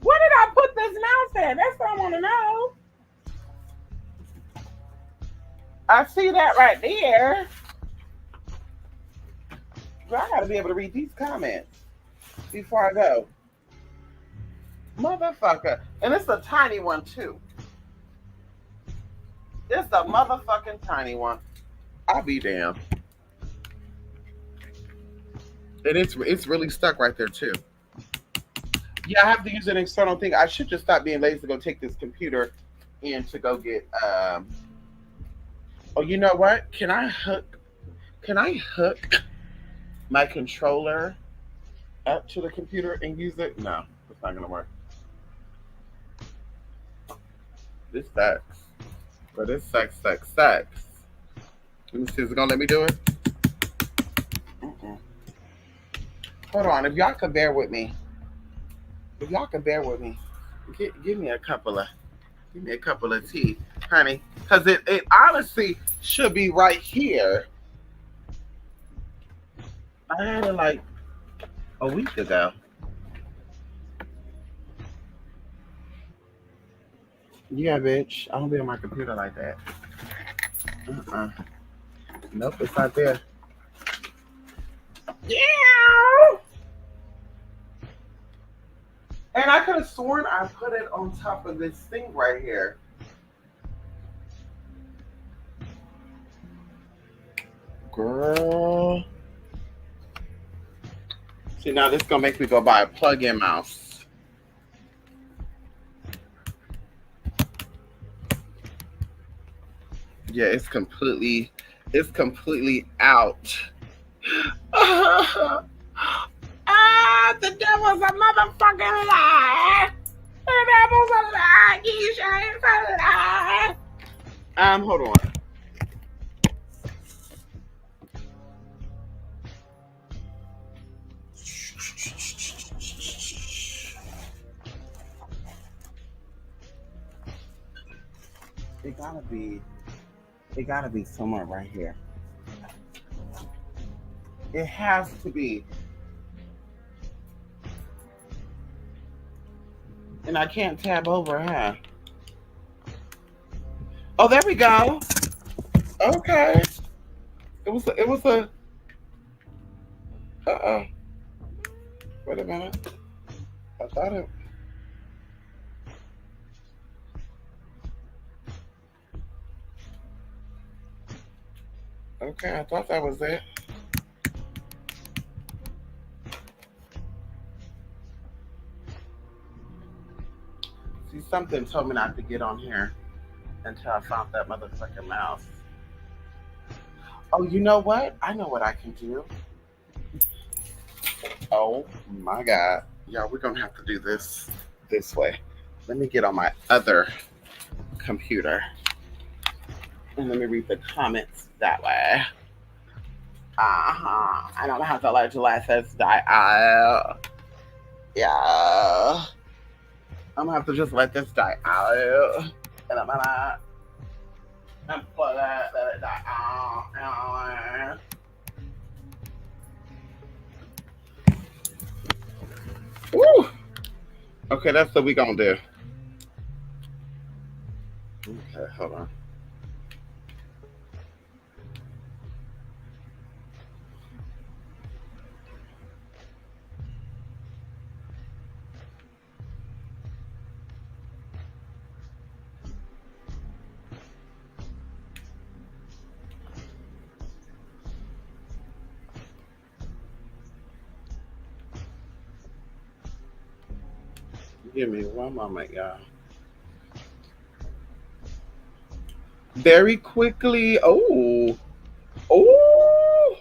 Where did I put this mouse at? That's what I want to know. I see that right there. But I got to be able to read these comments before I go. Motherfucker. And it's a tiny one, too. It's a motherfucking tiny one. I'll be damned. And it's really stuck right there, too. Yeah, I have to use an external thing. I should just stop being lazy to go take this computer in to go get oh, you know what? Can I hook my controller up to the computer and use it? No, it's not gonna work. This sucks. But this sucks. Let me see, is it gonna let me do it? Hold on, if y'all can bear with me. Give me a couple of tea, honey, because it honestly should be right here. I had it like a week ago. Yeah, bitch. I don't be on my computer like that. Nope, it's not there. Yeah. And I could have sworn I put it on top of this thing right here. Girl. See, now this is going to make me go buy a plug-in mouse. Yeah, it's completely out. The devil's a motherfucking lie. The devil's a lie. Keisha, it's a lie. Hold on. It gotta be somewhere right here. It has to be. And I can't tab over, huh? Oh, there we go. Okay. It was a uh-oh. Wait a minute. I thought it. Okay, I thought that was it. See, something told me not to get on here until I found that motherfucking mouse. Oh, you know what? I know what I can do. Oh my God. Yeah, we're gonna have to do this way. Let me get on my other computer and let me read the comments that way. I don't have to let Gillette die out. Yeah. I'm gonna have to just let this die out. And I'm gonna unplug that, let it die out. Woo! Okay, that's what we gonna do. Okay, hold on. Give me one moment, y'all. Very quickly. Oh, oh.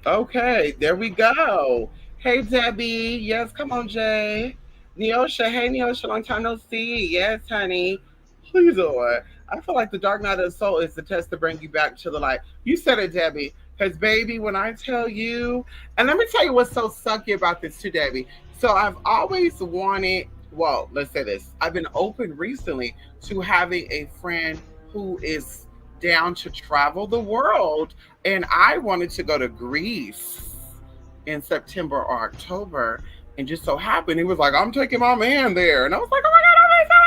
Okay, there we go. Hey, Debbie. Yes, come on, Jay. Neosha. Hey, Neosha. Long time no see. Yes, honey. Please, Lord. I feel like the dark night of the soul is the test to bring you back to the light. You said it, Debbie. Because, baby, when I tell you, and let me tell you what's so sucky about this, too, Debbie. So, I've always wanted, well, let's say this. I've been open recently to having a friend who is down to travel the world, and I wanted to go to Greece in September or October, and just so happened he was like, "I'm taking my man there," and I was like, "Oh my god, I'm so excited!"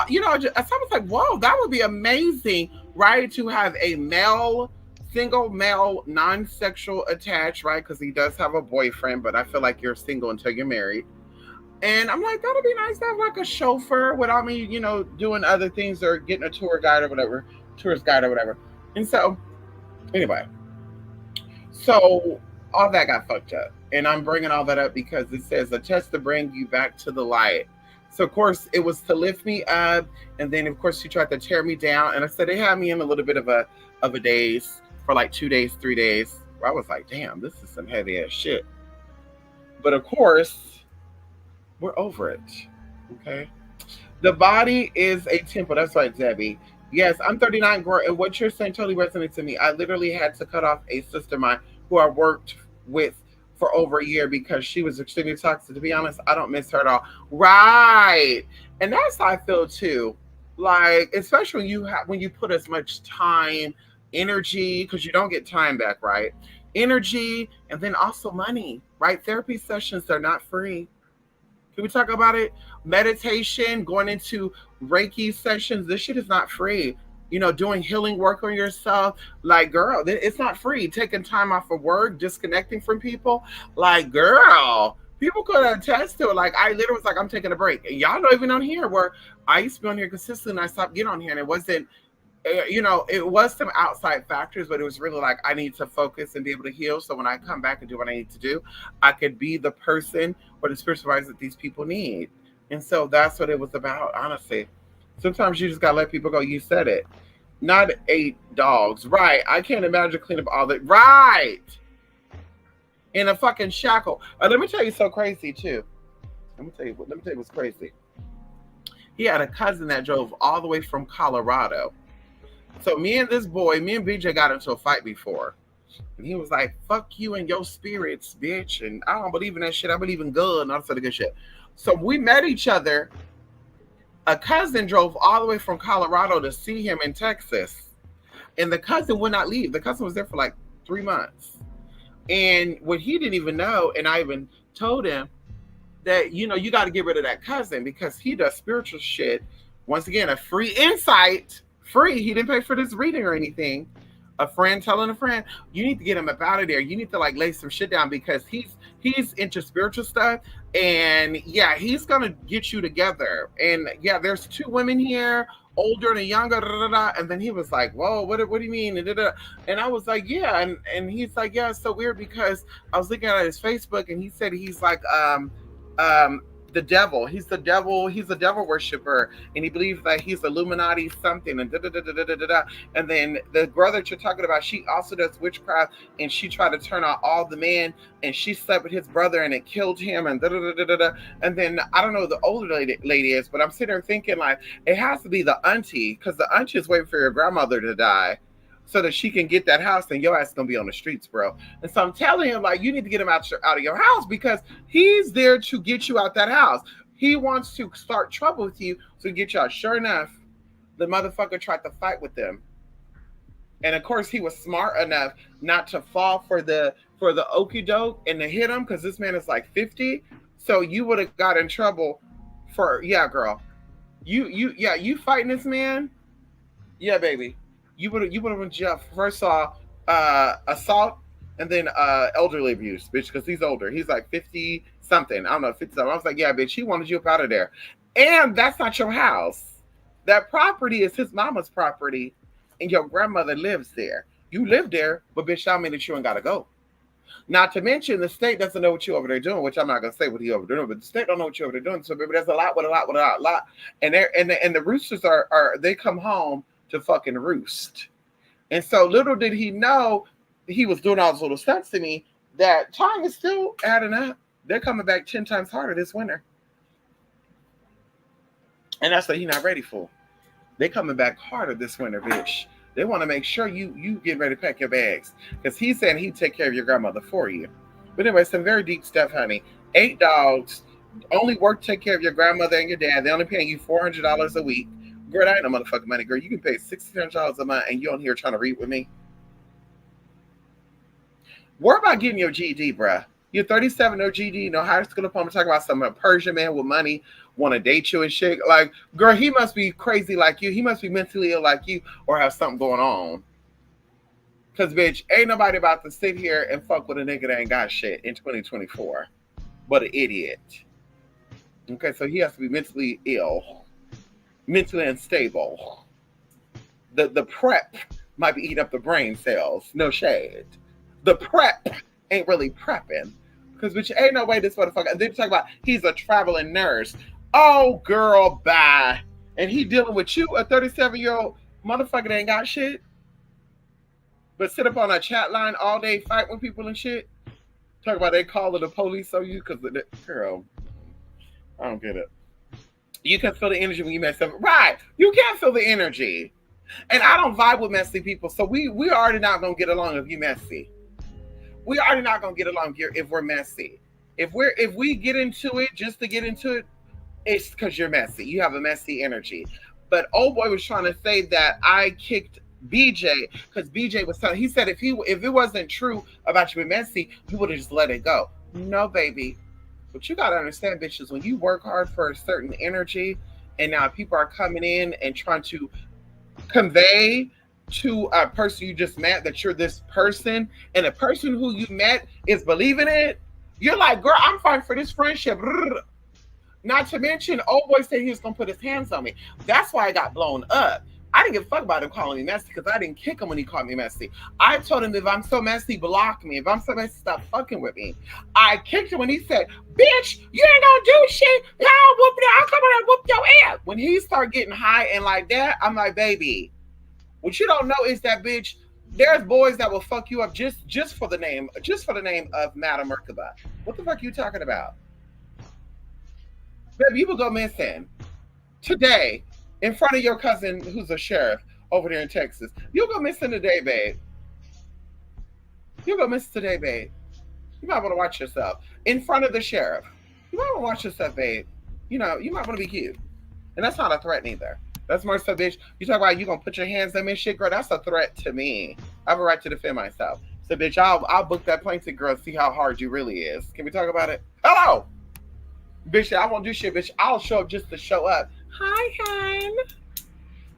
You know, I was like, "Whoa, that would be amazing, right? To have a male." Single male, non-sexual attached, right? Because he does have a boyfriend, but I feel like you're single until you're married. And I'm like, that'd be nice to have like a chauffeur without me, you know, doing other things or getting a tour guide or whatever, tourist guide or whatever. And so, anyway, so all that got fucked up. And I'm bringing all that up because it says a test to bring you back to the light. So, of course, it was to lift me up. And then, of course, she tried to tear me down. And I said, they had me in a little bit of a daze for like 2 days, 3 days. Where I was like, damn, this is some heavy ass shit. But of course, we're over it. Okay. The body is a temple. That's right, Debbie. Yes, I'm 39, girl, and what you're saying totally resonates to me. I literally had to cut off a sister of mine who I worked with for over a year because she was extremely toxic. To be honest, I don't miss her at all. Right, and that's how I feel too. Like, especially when you put as much time, energy, because you don't get time back, right? Energy, and then also money, right? Therapy sessions are not free. Can we talk about it? Meditation, going into Reiki sessions. This shit is not free. You know, doing healing work on yourself. Like, girl, it's not free. Taking time off of work, disconnecting from people. Like, girl, people could attest to it. Like, I literally was like, I'm taking a break. And y'all know even on here where I used to be on here consistently and I stopped getting on here. And it wasn't, you know, it was some outside factors, but it was really like I need to focus and be able to heal. So when I come back and do what I need to do, I could be the person or the spiritual advisor that these people need. And so that's what it was about, honestly. Sometimes you just gotta let people go. You said it. Not 8 dogs. Right. I can't imagine cleaning up all that. Right. In a fucking shackle. Let me tell you so crazy too. Let me tell you what's crazy. He had a cousin that drove all the way from Colorado. So me and this boy, me and BJ got into a fight before. And he was like, fuck you and your spirits, bitch. And I don't believe in that shit. I believe in God and all that sort of good shit. So we met each other. A cousin drove all the way from Colorado to see him in Texas. And the cousin would not leave. The cousin was there for like 3 months. And what he didn't even know, and I even told him that, you know, you got to get rid of that cousin because he does spiritual shit. Once again, a free insight. Free. He didn't pay for this reading or anything. A friend telling a friend, you need to get him up out of there. You need to like lay some shit down because he's into spiritual stuff. And yeah, he's gonna get you together. And yeah, there's 2 women here, older and a younger. Da, da, da. And then he was like, whoa, what do you mean? Da, da, da. And I was like, yeah. And he's like, yeah, it's so weird because I was looking at his Facebook and he said he's like the devil. He's the devil. He's a devil worshiper, and he believes that he's Illuminati something and da da da da da da da. And then the girl that you're talking about, she also does witchcraft, and she tried to turn out all the men, and she slept with his brother, and it killed him, and da da da da da da. And then I don't know who the older lady is, but I'm sitting there thinking like it has to be the auntie, because the auntie is waiting for your grandmother to die so that she can get that house, and your ass is gonna be on the streets, bro. And so I'm telling him, like, you need to get him out of your house, because he's there to get you out that house. He wants to start trouble with you to get you out. Sure enough, the motherfucker tried to fight with them. And of course, he was smart enough not to fall for the okie doke and to hit him, because this man is like 50. So you would have got in trouble for, yeah, girl. You fighting this man? Yeah, baby. You would have been jail. First saw assault, and then elderly abuse, bitch, because he's older. He's like 50 something. I don't know, 50 something. I was like, yeah, bitch, he wanted you up out of there. And that's not your house. That property is his mama's property, and your grandmother lives there. You live there, but bitch, that mean that you ain't gotta go. Not to mention the state doesn't know what you over there doing, which I'm not gonna say what he over there doing, but the state don't know what you over there doing. So baby, there's a lot. And the roosters are they come home to fucking roost. And so little did he know he was doing all those little stunts to me, that time is still adding up. They're coming back 10 times harder this winter. And that's what he's not ready for. They're coming back harder this winter, bitch. They want to make sure you get ready to pack your bags. Because he's saying he'd take care of your grandmother for you. But anyway, some very deep stuff, honey. 8 dogs, only work to take care of your grandmother and your dad. They're only paying you $400 a week. Girl, that ain't no motherfucking money, girl. You can pay $1,600 a month and you on here trying to read with me. Worry about getting your GED, bruh. You're 37, no GED, no high school diploma. Talking about some Persian man with money, want to date you and shit. Like, girl, he must be crazy like you. He must be mentally ill like you, or have something going on. Because, bitch, ain't nobody about to sit here and fuck with a nigga that ain't got shit in 2024. But an idiot. Okay, so he has to be mentally ill. Mentally unstable. The prep might be eating up the brain cells. No shade. The prep ain't really prepping. Because bitch, ain't no way this motherfucker. And then talk about he's a traveling nurse. Oh girl, bye. And he dealing with you, a 37-year-old motherfucker that ain't got shit. But sit up on a chat line all day, fight with people and shit. Talk about they calling the police on you because girl. I don't get it. You can feel the energy when you mess up. Right. You can't feel the energy. And I don't vibe with messy people. So we already not going to get along if you messy. We already not going to get along here if we're messy. If we get into it just to get into it, it's because you're messy. You have a messy energy. But old boy was trying to say that I kicked BJ because BJ was telling. He said if it wasn't true about you being messy, he would have just let it go. No, baby. But you gotta understand, bitches, when you work hard for a certain energy, and now people are coming in and trying to convey to a person you just met that you're this person, and a person who you met is believing it, you're like, girl, I'm fine for this friendship. Not to mention, old boy said he was gonna put his hands on me. That's why I got blown up. I didn't give a fuck about him calling me messy because I didn't kick him when he called me messy. I told him if I'm so messy, block me. If I'm so messy, stop fucking with me. I kicked him when he said, bitch, you ain't gonna do shit. I'll come and whoop your ass. When he started getting high and like that, I'm like, baby, what you don't know is that, bitch, there's boys that will fuck you up just for the name of Madam Merkaba. What the fuck are you talking about? Baby, you will go missing today in front of your cousin who's a sheriff over there in Texas. You'll go missing today, babe. You'll go missing today, babe. You might want to watch yourself in front of the sheriff. You might want to watch yourself, babe. You know, you might want to be cute. And that's not a threat either. That's more so, bitch. You talk about you gonna put your hands on me and shit, girl. That's a threat to me. I have a right to defend myself. So, bitch, I'll book that plane ticket, girl. See how hard you really is. Can we talk about it? Hello, bitch. I won't do shit, bitch. I'll show up just to show up. Hi, hon.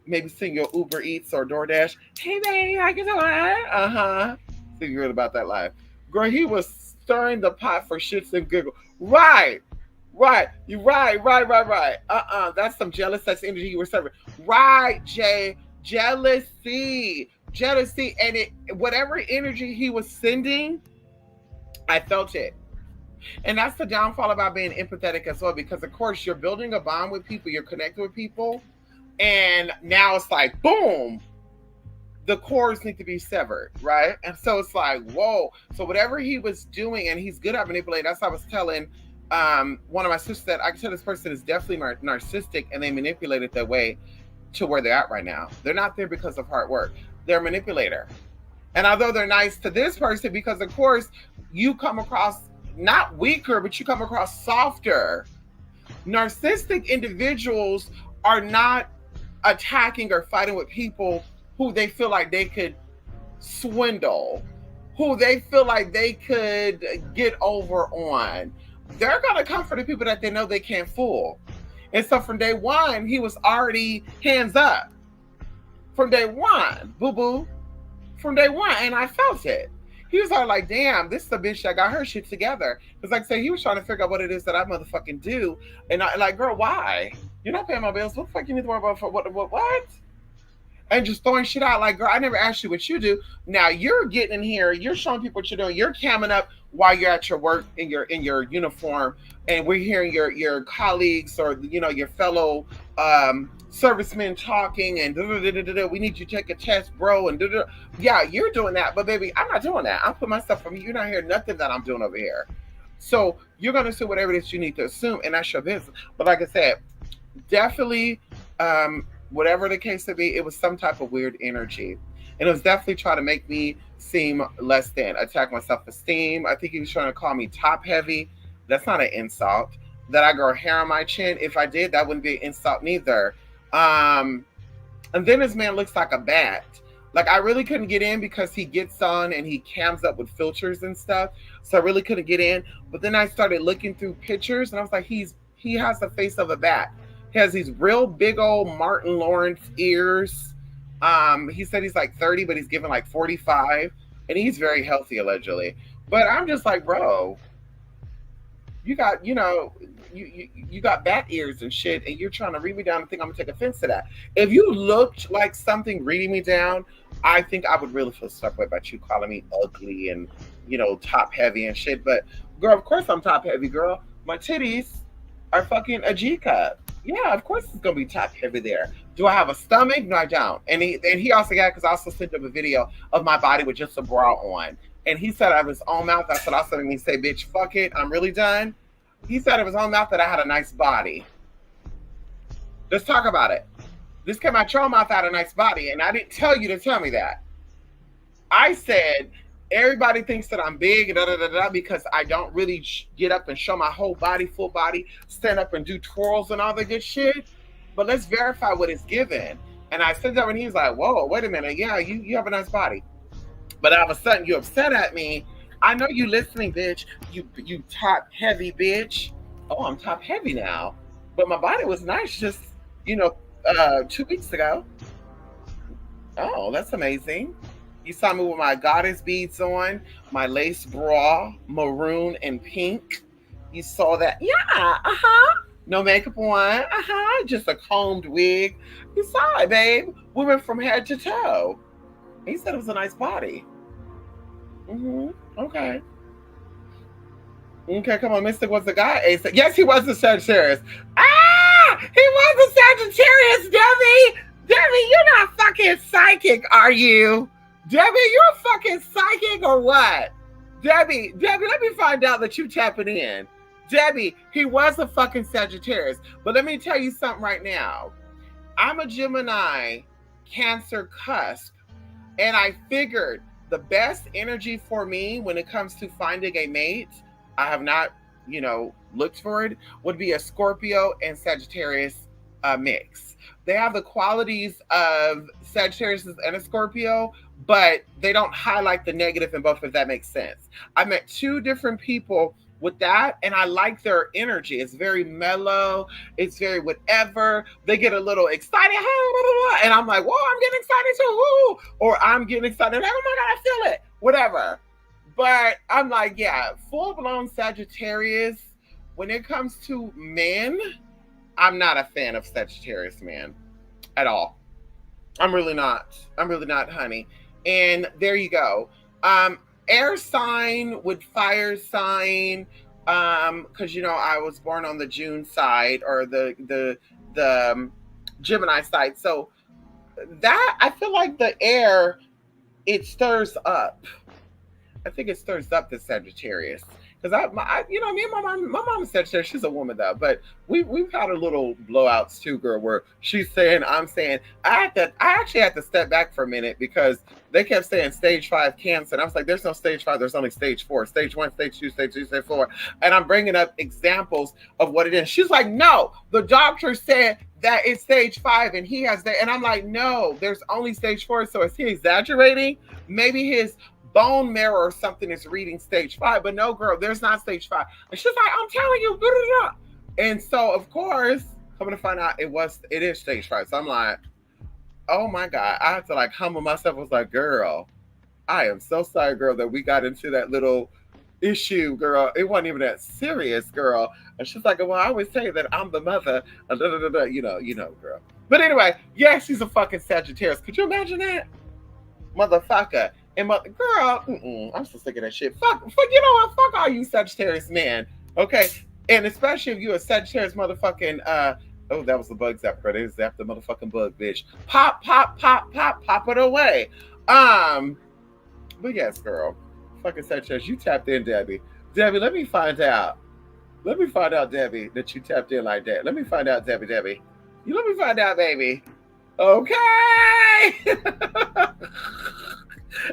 Maybe sing your Uber Eats or DoorDash. Hey, babe, I can do it. Uh-huh. See good about that life. Girl, he was stirring the pot for shits and giggles. Right. You right. That's some jealous sex energy you were serving. Right, Jay. Jealousy. And whatever energy he was sending, I felt it. And that's the downfall about being empathetic as well, because of course you're building a bond with people, you're connected with people, and now it's like boom, the cords need to be severed, right? And so it's like, whoa. So whatever he was doing, and he's good at manipulating. That's what I was telling one of my sisters, that I can tell this person is definitely narcissistic, and they manipulate it their way to where they're at right now. They're not there because of hard work. They're a manipulator. And although they're nice to this person, because of course you come across not weaker, but you come across softer. Narcissistic individuals are not attacking or fighting with people who they feel like they could swindle, who they feel like they could get over on. They're going to come for the people that they know they can't fool. And so from day one, he was already hands up. From day one, boo-boo. From day one, and I felt it. He was all like, damn, this is the bitch that got her shit together. Because like I say, he was trying to figure out what it is that I motherfucking do. And I like, girl, why? You're not paying my bills. What the fuck you need to worry about for what? And just throwing shit out like, girl, I never asked you what you do. Now you're getting in here, you're showing people what you're doing, you're camming up while you're at your work in your uniform, and we're hearing your colleagues or your fellow servicemen talking and we need you to take a test, bro, and yeah, you're doing that, but baby, I'm not doing that. I'm putting myself from you. You're not hearing nothing that I'm doing over here. So you're gonna assume whatever it is you need to assume, and that's your business. But like I said, definitely whatever the case may be, it was some type of weird energy. And it was definitely trying to make me seem less than, attack my self-esteem. I think he was trying to call me top heavy. That's not an insult. That I grow hair on my chin, if I did, that wouldn't be an insult neither. And then this man looks like a bat. Like, I really couldn't get in because he gets on and he cams up with filters and stuff. So I really couldn't get in. But then I started looking through pictures and I was like, he has the face of a bat. He has these real big old Martin Lawrence ears. He said he's like 30, but he's given like 45. And he's very healthy, allegedly. But I'm just like, bro, you got, you got bat ears and shit, and you're trying to read me down and think I'm gonna take offense to that. If you looked like something reading me down, I think I would really feel stuck about you calling me ugly and, top heavy and shit. But girl, of course I'm top heavy, girl. My titties are fucking a G cup. Yeah, of course it's gonna be top heavy there. Do I have a stomach? No, I don't. And he also got, because I also sent him a video of my body with just a bra on. And he said out of his own mouth, I said, also me say, bitch, fuck it, I'm really done. He said out of his own mouth that I had a nice body. Let's talk about it. This came out your mouth, I had a nice body, and I didn't tell you to tell me that. I said, everybody thinks that I'm big because I don't really get up and show my whole body, full body, stand up and do twirls and all the good shit. But let's verify what it's given. And I said that when he was like, whoa, wait a minute. Yeah, you have a nice body. But all of a sudden, you're upset at me. I know you listening, bitch. You top heavy, bitch. Oh, I'm top heavy now. But my body was nice just, 2 weeks ago. Oh, that's amazing. You saw me with my goddess beads on, my lace bra, maroon and pink. You saw that? Yeah, no makeup on, just a combed wig. You saw it, babe. We went from head to toe. He said it was a nice body. Okay. Okay, come on. Mystic was the guy. Yes, he was a Sagittarius. He was a Sagittarius, Debbie. Debbie, you're not fucking psychic, are you? Debbie, you're fucking psychic or what? Debbie, let me find out that you tapping in. Debbie, he was a fucking Sagittarius. But let me tell you something right now. I'm a Gemini Cancer cusp. And I figured the best energy for me when it comes to finding a mate, I have not, looked for it, would be a Scorpio and Sagittarius mix. They have the qualities of Sagittarius and a Scorpio, but they don't highlight the negative in both, if that makes sense. I met two different people with that, and I like their energy. It's very mellow. It's very whatever. They get a little excited, and I'm like, whoa, I'm getting excited too. Or I'm getting excited. Oh my God, I feel it. Whatever. But I'm like, yeah, full-blown Sagittarius. When it comes to men, I'm not a fan of Sagittarius men at all. I'm really not, honey. And there you go. Air sign with fire sign Because I was born on the June side, or the Gemini side. So that, I feel like the air, it stirs up. I think it stirs up the Sagittarius. Because me and my mom is Sagittarius. She's a woman though, but we've had a little blowouts too, girl. Where she's saying, I'm saying, I actually had to step back for a minute because they kept saying stage 5 cancer, and I was like, there's no stage 5, there's only stage 4, stage 1, stage 2, stage 3, stage 4, and I'm bringing up examples of what it is. She's like, no, the doctor said that it's stage 5, and he has that, and I'm like, no, there's only stage 4. So is he exaggerating? Maybe his bone marrow or something is reading stage 5, but no, girl, there's not stage 5. And she's like, I'm telling you, blah, blah, blah. And so of course, coming to find out it is stage 5. So I'm like, oh my God, I had to like humble myself. I was like, girl, I am so sorry, girl, that we got into that little issue, girl. It wasn't even that serious, girl. And she's like, well, I always say that I'm the mother, girl. But anyway, yeah, she's a fucking Sagittarius. Could you imagine that? Motherfucker. And girl, I'm so sick of that shit. Fuck, you know what? Fuck all you Sagittarius men. Okay? And especially if you're a Sagittarius motherfucking, oh, that was the bug zapper. They zapped the motherfucking bug, bitch. Pop it away. But yes, girl. Fucking Sagittarius, you tapped in, Debbie. Debbie, let me find out. Let me find out, Debbie, that you tapped in like that. Let me find out, Debbie. You let me find out, baby. Okay.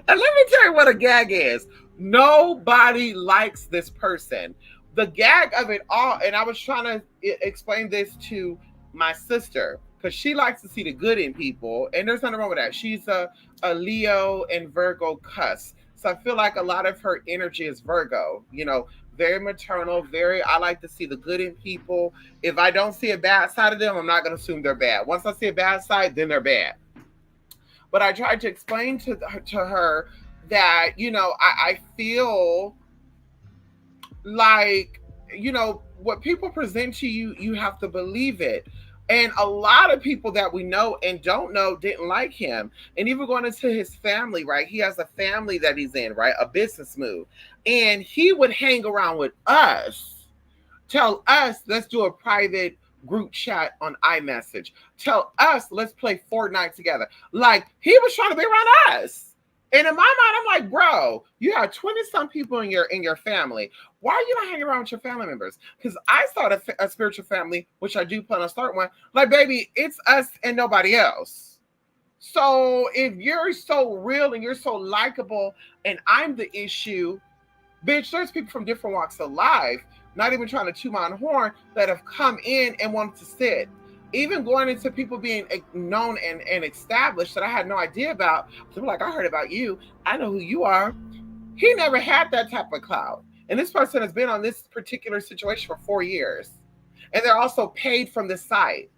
And let me tell you what a gag is. Nobody likes this person. The gag of it all, and I was trying to explain this to my sister, because she likes to see the good in people, and there's nothing wrong with that. She's a Leo and Virgo cuss. So I feel like a lot of her energy is Virgo, very maternal, I like to see the good in people. If I don't see a bad side of them, I'm not going to assume they're bad. Once I see a bad side, then they're bad. But I tried to explain to her that, I feel like, what people present to you, you have to believe it. And a lot of people that we know and don't know didn't like him. And even going into his family, right? He has a family that he's in, right? A business move. And he would hang around with us, tell us, let's do a private group chat on iMessage. Tell us, let's play Fortnite together. Like, he was trying to be around us. And in my mind, I'm like, bro, you have 20-some people in your family. Why are you not hanging around with your family members? Because I started a spiritual family, which I do plan on starting one. Like, baby, it's us and nobody else. So if you're so real and you're so likable and I'm the issue, bitch, there's people from different walks of life, not even trying to toot my own horn, that have come in and wanted to sit. Even going into people being known and established that I had no idea about. So I'm like, I heard about you. I know who you are. He never had that type of clout. And this person has been on this particular situation for 4 years. And they're also paid from the site.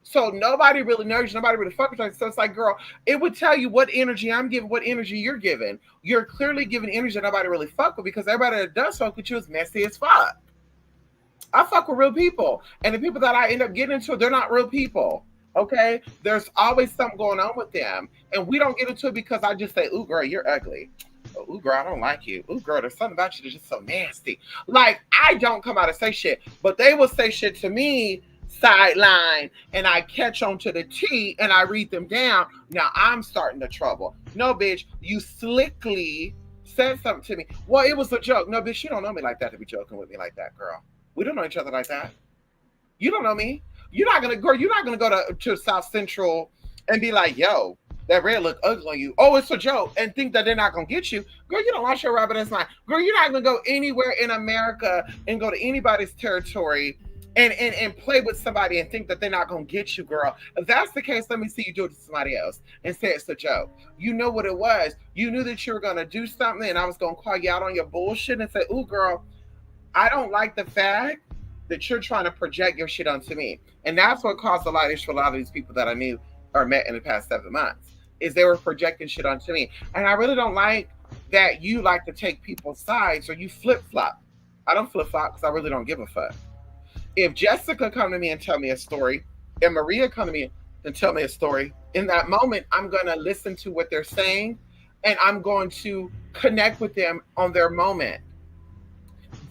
So nobody really knows, nobody really fucks with you. So it's like, girl, it would tell you what energy I'm giving, what energy you're giving. You're clearly giving energy that nobody really fuck with, because everybody that does fuck with you is messy as fuck. I fuck with real people. And the people that I end up getting into, they're not real people. Okay? There's always something going on with them. And we don't get into it because I just say, ooh, girl, you're ugly. Ooh, girl, I don't like you. Ooh, girl, there's something about you that's just so nasty. Like, I don't come out and say shit. But they will say shit to me sideline, and I catch on to the T and I read them down. Now I'm starting the trouble. No, bitch, you slickly said something to me. Well, it was a joke. No, bitch, you don't know me like that to be joking with me like that, girl. We don't know each other like that. You don't know me. You're not gonna go to South Central and be like, yo, that red look ugly on you. Oh, it's a joke, and think that they're not gonna get you. Girl, you don't watch your rabbit ass line. Girl, you're not gonna go anywhere in America and go to anybody's territory and play with somebody and think that they're not gonna get you, girl. If that's the case, let me see you do it to somebody else and say it's a joke. You know what it was. You knew that you were gonna do something, and I was gonna call you out on your bullshit and say, ooh, girl, I don't like the fact that you're trying to project your shit onto me. And that's what caused a lot of issues for a lot of these people that I knew or met in the past 7 months, is they were projecting shit onto me. And I really don't like that you like to take people's sides, or you flip-flop. I don't flip-flop because I really don't give a fuck. If Jessica come to me and tell me a story, and Maria come to me and tell me a story, in that moment, I'm going to listen to what they're saying, and I'm going to connect with them on their moment.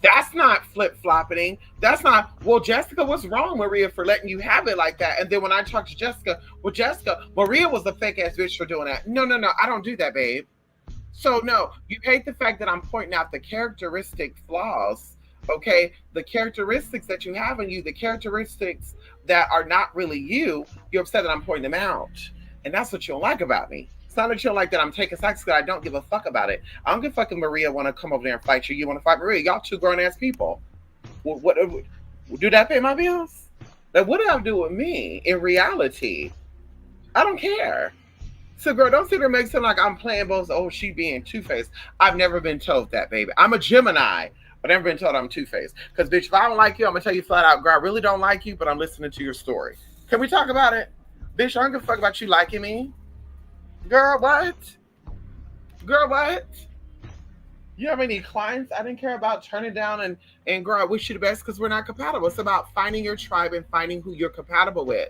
That's not flip-flopping. That's not, well, Jessica, what's wrong, Maria, for letting you have it like that? And then when I talk to Jessica, well, Jessica, Maria was a fake ass bitch for doing that. No, no, no, I don't do that, babe. So no, you hate the fact that I'm pointing out the characteristic flaws, okay? The characteristics that you have in you, the characteristics that are not really you, you're upset that I'm pointing them out. And that's what you don't like about me. It's not that you don't like that I'm taking sex because I don't give a fuck about it. I don't give a fucking Maria want to come over there and fight you. You want to fight Maria. Y'all two grown ass people. What do that pay my bills? Like, what do I do with me in reality? I don't care. So, girl, don't sit there and make it sound like I'm playing both. Oh, she being two-faced. I've never been told that, baby. I'm a Gemini, but I've never been told I'm two-faced. Because, bitch, if I don't like you, I'm going to tell you flat out, girl, I really don't like you, but I'm listening to your story. Can we talk about it? Bitch, I don't give a fuck about you liking me. Girl, what? Girl, what? You have any clients I didn't care about turning down and girl, I wish you the best because we're not compatible. It's about finding your tribe and finding who you're compatible with.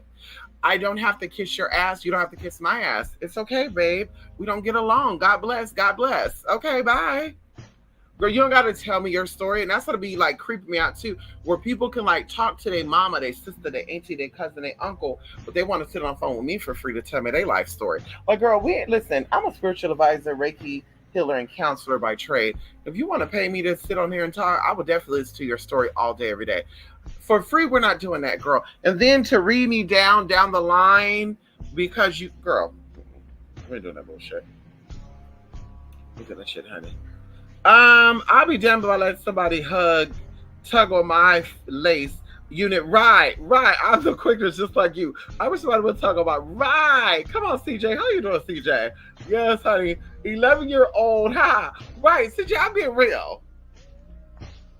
I don't have to kiss your ass. You don't have to kiss my ass. It's okay, babe. We don't get along. God bless. God bless. Okay, bye. Girl, you don't got to tell me your story. And that's going to be like creeping me out too, where people can like talk to their mama, their sister, their auntie, their cousin, their uncle, but they want to sit on the phone with me for free to tell me their life story. Like, girl, listen, I'm a spiritual advisor, Reiki healer, and counselor by trade. If you want to pay me to sit on here and talk, I would definitely listen to your story all day, every day. For free, we're not doing that, girl. And then to read me down the line because you, girl, we're doing that bullshit. We're doing that shit, honey. I'll be damned if I let somebody tug on my lace unit. Right. I'm the quickness just like you. I wish somebody would talk about right. Come on, CJ. How you doing, CJ? Yes, honey. 11-year-old. Ha. Right, CJ, I'm being real.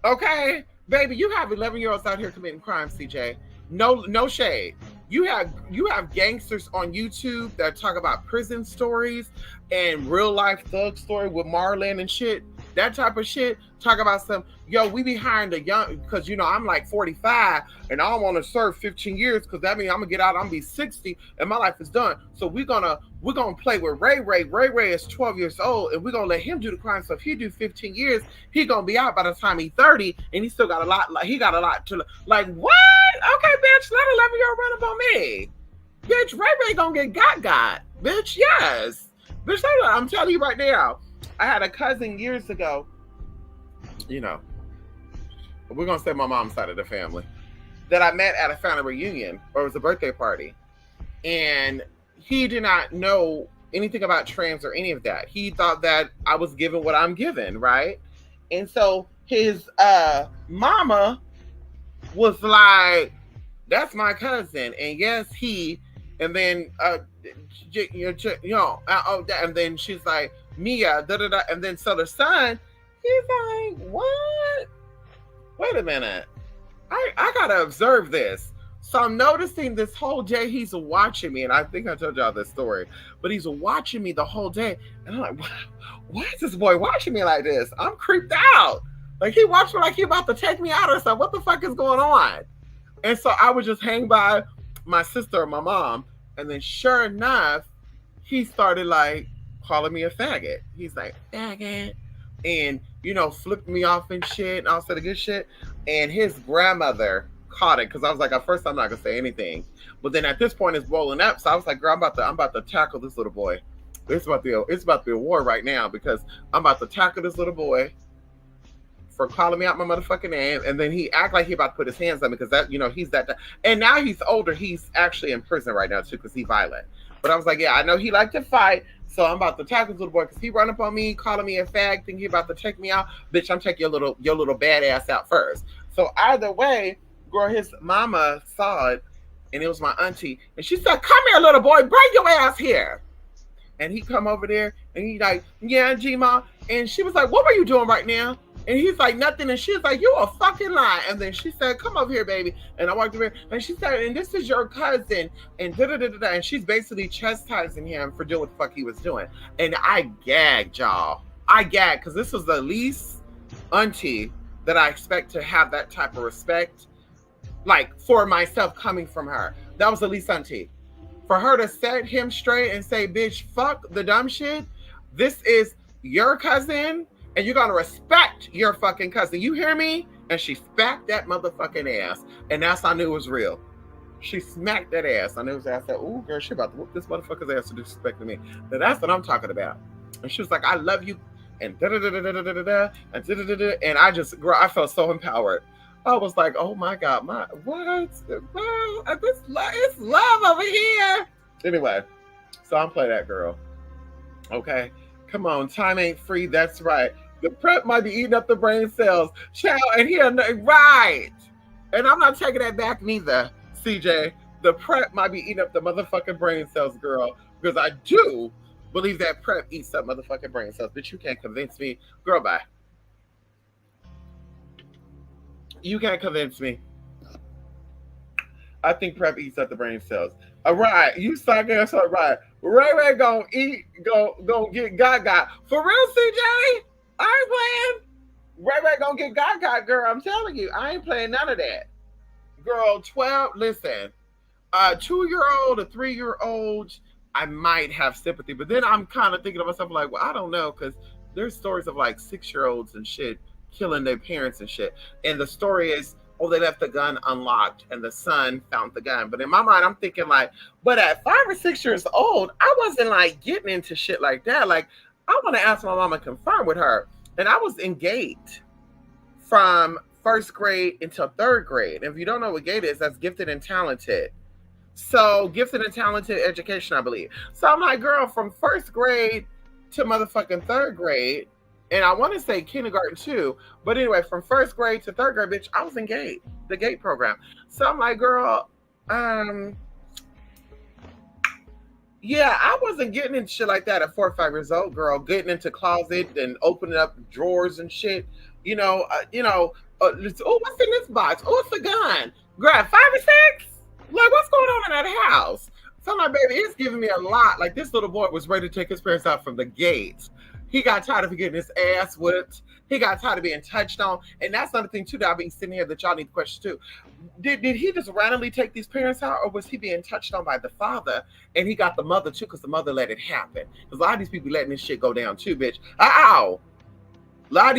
Okay? Baby, you have 11-year-olds out here committing crimes, CJ. No shade. You have gangsters on YouTube that talk about prison stories and real life thug story with Marlon and shit. That type of shit. Talk about some, yo, we be hiring the young, because, you know, I'm like 45 and I don't want to serve 15 years because that means I'm going to get out, I'm going to be 60 and my life is done. So we're going to play with Ray. Ray is 12 years old and we're going to let him do the crime. So if he do 15 years, he going to be out by the time he's 30 and he still got a lot, like, he got a lot to, like, what? Okay, bitch, let 11-year-old run up on me. Bitch, Ray going to get got. Bitch, yes. Bitch, I'm telling you right now. I had a cousin years ago, you know, we're going to say my mom's side of the family, that I met at a family reunion or it was a birthday party. And he did not know anything about trans or any of that. He thought that I was given what I'm given, right? And so his mama was like, that's my cousin. And yes, and then, and then she's like, Mia, da-da-da. And then so the son, he's like, what? Wait a minute. I gotta observe this. So I'm noticing this whole day he's watching me, and I think I told y'all this story, but he's watching me the whole day. And I'm like, why is this boy watching me like this? I'm creeped out. Like he watched me like he about to take me out or something. What the fuck is going on? And so I would just hang by my sister or my mom. And then sure enough, he started like calling me a faggot. He's like, faggot. And, you know, flipped me off and shit and all sort of good shit. And his grandmother caught it because I was like, at first I'm not gonna say anything. But then at this point it's rolling up. So I was like, girl, I'm about to tackle this little boy. It's about to be a war right now because I'm about to tackle this little boy for calling me out my motherfucking name. And then he act like he about to put his hands on me because that, you know, he's that. And now he's older. He's actually in prison right now too because he's violent. But I was like, yeah, I know he liked to fight. So I'm about to tackle this little boy because he run up on me, calling me a fag, thinking he about to take me out. Bitch, I'm taking your little badass out first. So either way, girl, his mama saw it, and it was my auntie, and she said, come here, little boy, bring your ass here. And he come over there, and he like, yeah, G-Ma. And she was like, what were you doing right now? And he's like, nothing. And she was like, you a fucking lie. And then she said, come over here, baby. And I walked over, and she said, and this is your cousin. And da-da-da-da-da. And she's basically chastising him for doing what the fuck he was doing. And I gagged, y'all. I gagged, because this was the least auntie that I expect to have that type of respect, like, for myself coming from her. That was the least auntie. For her to set him straight and say, bitch, fuck the dumb shit. This is your cousin. And you're gonna respect your fucking cousin. You hear me? And she smacked that motherfucking ass. And that's how I knew it was real. She smacked that ass. I knew it was. I said, "Ooh, girl, she about to whoop this motherfucker's ass for disrespecting me." Now that's what I'm talking about. And she was like, "I love you," and da da da da da da da da, and da da da da. And I just, girl, I felt so empowered. I was like, "Oh my god, my what? Well, it's love over here." Anyway, so I'm playing that girl. Okay, come on, time ain't free. That's right. The prep might be eating up the brain cells. Child, and here, right. And I'm not taking that back neither, CJ. The prep might be eating up the motherfucking brain cells, girl. Because I do believe that prep eats up motherfucking brain cells. But you can't convince me. Girl, bye. You can't convince me. I think prep eats up the brain cells. All right, you suck ass up, right. Ray Ray gonna get gaga. For real, CJ? I ain't playing. Ray Ray gonna get gaga, girl. I'm telling you, I ain't playing none of that. Girl, 12, listen, 2-year-old, a 3-year-old, I might have sympathy, but then I'm kind of thinking to myself, like, well, I don't know, because there's stories of like 6-year-olds and shit killing their parents and shit. And the story is, oh, they left the gun unlocked and the son found the gun. But in my mind, I'm thinking like, but at 5 or 6 years old, I wasn't like getting into shit like that. Like, I want to ask my mom and confirm with her. And I was engaged from 1st grade until 3rd grade. And if you don't know what GATE is, that's gifted and talented. So gifted and talented education, I believe. So I'm like, girl, from 1st grade to motherfucking 3rd grade, and I want to say kindergarten too, but anyway, from 1st grade to 3rd grade, bitch, I was in GATE, the GATE program. So I'm like, girl, yeah, I wasn't getting into shit like that at 4 or 5 years old, girl. Getting into closet and opening up drawers and shit. Oh, what's in this box? Oh, it's a gun. Girl, 5 or 6? Like, what's going on in that house? So I'm like, baby, it's giving me a lot. Like, this little boy was ready to take his parents out from the gates. He got tired of getting his ass whipped. He got tired of being touched on. And that's another thing, too, that I'll be sitting here that y'all need to question, too. Did he just randomly take these parents out, or was he being touched on by the father, and he got the mother, too, because the mother let it happen? Because a lot of these people letting this shit go down, too, bitch. Ow! A lot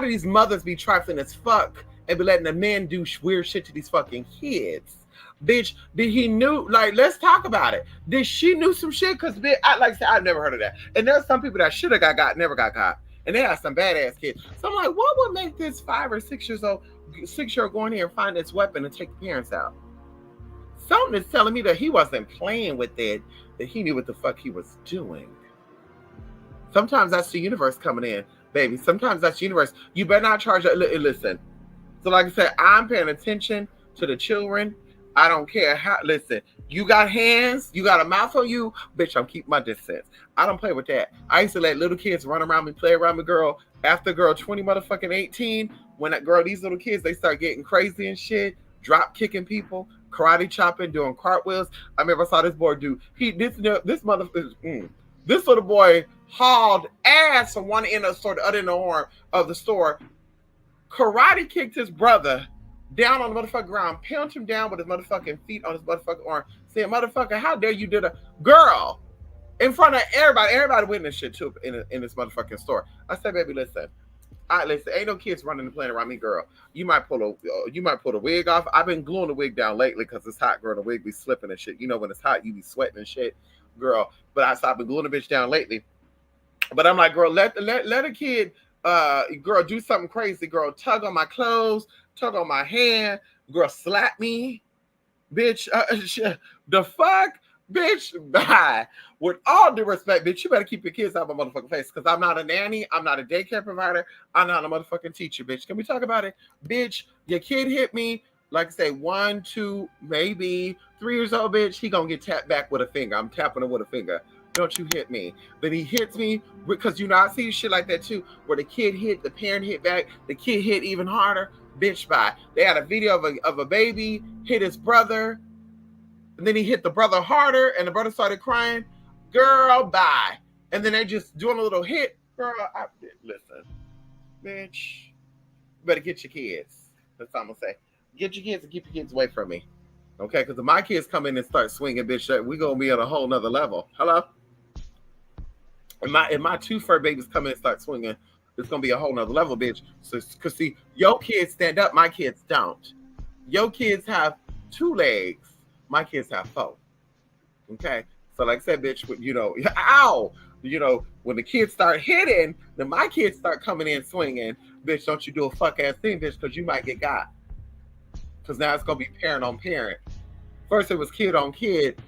of these mothers be trifling as fuck and be letting the men do weird shit to these fucking kids. Bitch, did he knew, like, let's talk about it. Did she knew some shit? Because, like I said, I've never heard of that. And there's some people that should have got, never got caught. And they have some badass kids. So I'm like, what would make this 5 or 6 years old, 6-year-old go in here and find this weapon and take the parents out? Something is telling me that he wasn't playing with it, that he knew what the fuck he was doing. Sometimes that's the universe coming in, baby. Sometimes that's the universe. You better not charge it. Listen. So like I said, I'm paying attention to the children. I don't care how. Listen, you got hands, you got a mouth on you, bitch. I'm keeping my distance. I don't play with that. I used to let little kids run around me, play around me, girl. After girl 20 motherfucking 18, when that girl, these little kids, they start getting crazy and shit, drop kicking people, karate chopping, doing cartwheels. I remember I saw this boy do. This little boy hauled ass from one end of the store to the other end of the store. Karate kicked his brother down on the motherfucking ground, pounded him down with his motherfucking feet on his motherfucking arm, saying, motherfucker, how dare you do that? Girl, in front of everybody witnessed shit too in this motherfucking store. I said, baby, listen, ain't no kids running and playing around me, girl. You might pull a wig off. I've been gluing the wig down lately because it's hot, girl. The wig be slipping and shit. You know, when it's hot, you be sweating and shit, girl. But I've been gluing the bitch down lately. But I'm like, girl, let a kid, girl, do something crazy, girl. Tug on my clothes, tug on my hand, girl, slap me, bitch. The fuck, bitch. Bye. With all due respect, bitch, you better keep your kids out of my motherfucking face, because I'm not a nanny, I'm not a daycare provider, I'm not a motherfucking teacher, bitch. Can we talk about it, bitch? Your kid hit me, like I say, 1, 2, maybe 3 years old, bitch. He gonna get tapped back with a finger. I'm tapping him with a finger. Don't you hit me. Then he hits me because, you know, I see shit like that too, where the kid hit, the parent hit back, the kid hit even harder. Bitch, bye. They had a video of a baby hit his brother, and then he hit the brother harder, and the brother started crying. Girl, bye. And then they just doing a little hit. Girl, listen, bitch, you better get your kids. That's all I'm gonna say. Get your kids and keep your kids away from me. Okay, because if my kids come in and start swinging, bitch, we gonna be on a whole nother level. Hello? If my 2 fur babies come in and start swinging, It's gonna be a whole nother level, bitch. So, cause see, your kids stand up, my kids don't. Your kids have 2 legs, my kids have 4. Okay, so like I said, bitch, ow, when the kids start hitting, then my kids start coming in swinging. Bitch, don't you do a fuck ass thing, bitch, because you might get got. Because now it's gonna be parent on parent. First it was kid on kid.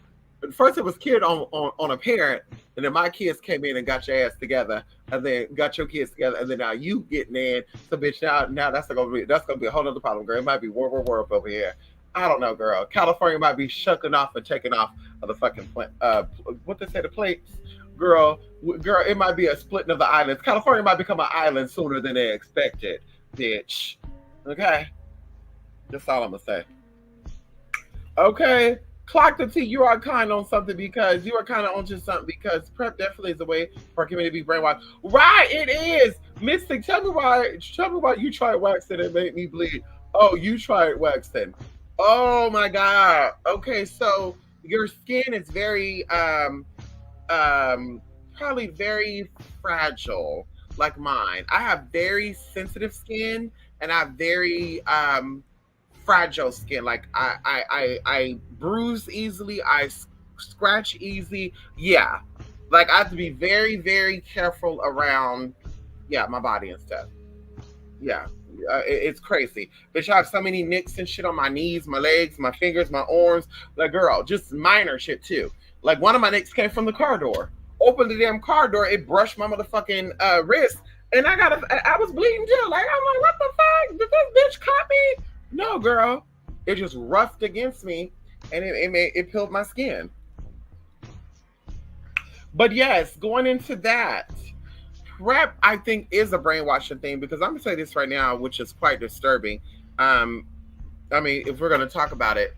First it was kid on a parent, and then my kids came in and got your ass together, and then got your kids together, and then now you getting in. So bitch, now that's gonna be a whole other problem, girl. It might be world over here. I don't know, girl. California might be shucking off and taking off of the fucking what they say, the plates, girl. It might be a splitting of the islands. California might become an island sooner than they expected, bitch. Okay, that's all I'm gonna say. Okay. Clock the T, you are kind on something because you are kind of onto something because PrEP definitely is a way for our community to be brainwashed. Right, it is. Mystic, tell me why you tried waxing and made me bleed. Oh, you tried waxing. Oh my God. Okay, so your skin is very probably very fragile, like mine. I have very sensitive skin and I have very fragile skin. Like I bruise easily. I scratch easy. Yeah, like I have to be very very careful around. Yeah, my body and stuff. Yeah, it's crazy. Bitch, I have so many nicks and shit on my knees, my legs, my fingers, my arms. Like, girl, just minor shit too. Like one of my nicks came from the car door. Opened the damn car door. It brushed my motherfucking wrist, and I was bleeding too. Like I'm like, what the fuck? Did this bitch cut me? No, girl. It just roughed against me, and it peeled my skin. But yes, going into that, PrEP I think is a brainwashing thing because I'm gonna say this right now, which is quite disturbing. Um, I mean, if we're gonna talk about it,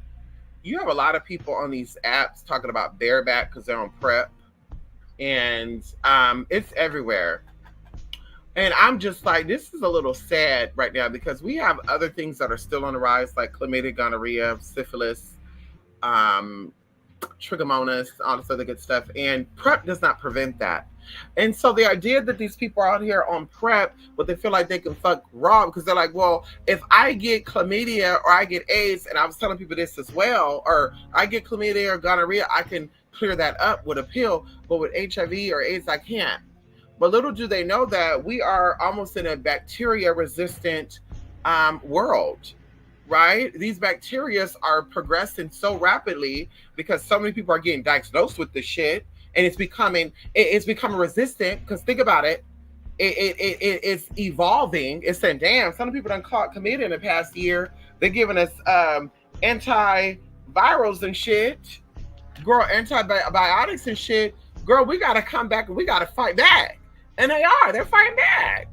you have a lot of people on these apps talking about bareback because they're on PrEP, and it's everywhere. And I'm just like, this is a little sad right now because we have other things that are still on the rise, like chlamydia, gonorrhea, syphilis, um, trichomonas, all this other good stuff. And PrEP does not prevent that. And so the idea that these people are out here on PrEP, but they feel like they can fuck raw because they're like, well, if I get chlamydia or I get AIDS, and I was telling people this as well, or I get chlamydia or gonorrhea, I can clear that up with a pill, but with HIV or AIDS, I can't. But little do they know that we are almost in a bacteria resistant world, right? These bacteria are progressing so rapidly because so many people are getting diagnosed with this shit, and it's becoming resistant. Because think about it, it's evolving. It's saying, damn, some people done caught chlamydia in the past year. They're giving us antivirals and shit, girl, antibiotics and shit. Girl, we gotta come back and we gotta fight back. And they're fighting back.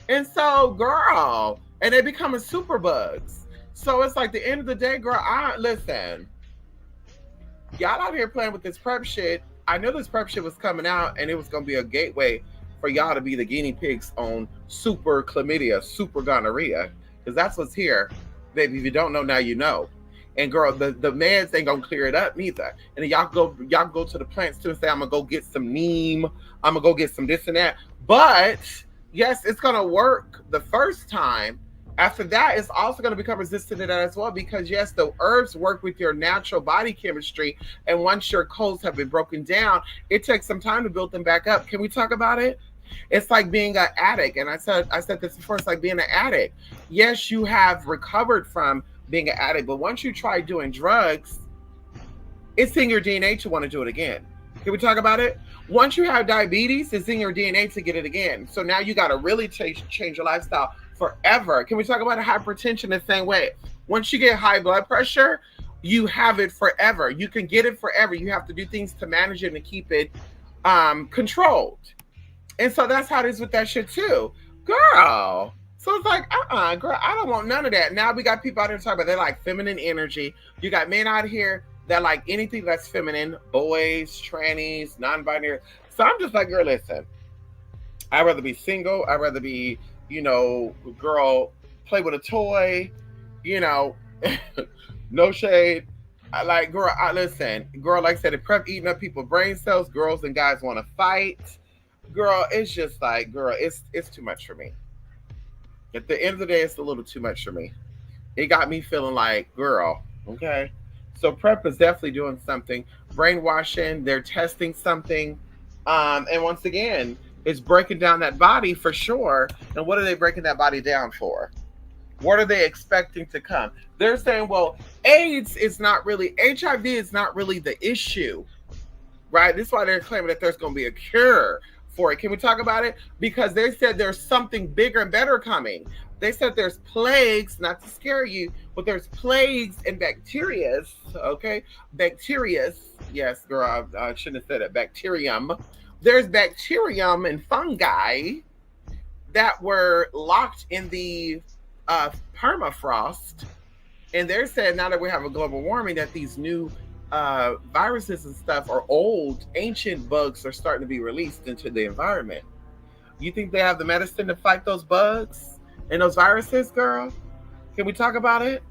And so, girl, and they becoming super bugs. So it's like the end of the day, girl, listen, y'all out here playing with this PrEP shit. I knew this PrEP shit was coming out and it was going to be a gateway for y'all to be the guinea pigs on super chlamydia, super gonorrhea. Because that's what's here. Baby, if you don't know, now you know. And girl, the meds ain't gonna clear it up neither. And then y'all go to the plants too and say, I'm gonna go get some neem, I'm gonna go get some this and that. But yes, it's gonna work the first time. After that, it's also gonna become resistant to that as well, because yes, the herbs work with your natural body chemistry, and once your codes have been broken down, it takes some time to build them back up. Can we talk about it? It's like being an addict, and I said this before. It's like being an addict. Yes, you have recovered from being an addict, but once you try doing drugs, it's in your DNA to want to do it again. Can we talk about it? Once you have diabetes, it's in your DNA to get it again. So now you got to really change your lifestyle forever. Can we talk about hypertension the same way? Once you get high blood pressure, you have it forever. You can get it forever. You have to do things to manage it and keep it controlled. And so that's how it is with that shit too. Girl. So it's like, girl, I don't want none of that. Now we got people out here talking about they like feminine energy. You got men out here that like anything that's feminine, boys, trannies, non-binary. So I'm just like, girl, listen, I'd rather be single. I'd rather be, girl, play with a toy, no shade. Listen, girl, like I said, if PrEP eating up people's brain cells, girls and guys want to fight. girl, it's just like, girl, it's too much for me. At the end of the day, it's a little too much for me. It got me feeling like, girl, okay. So PrEP is definitely doing something. Brainwashing, they're testing something. And once again, it's breaking down that body for sure. And what are they breaking that body down for? What are they expecting to come? They're saying, well, AIDS is not really, HIV is not really the issue, right? This is why they're claiming that there's going to be a cure for it. Can we talk about it? Because they said there's something bigger and better coming. They said there's plagues, not to scare you, but there's plagues and bacterias, okay? Bacterias, yes, girl, I shouldn't have said it, bacterium. There's bacterium and fungi that were locked in the permafrost. And they're saying now that we have a global warming that these new viruses and stuff or old ancient bugs are starting to be released into the environment. You think they have the medicine to fight those bugs and those viruses, girl? Can we talk about it?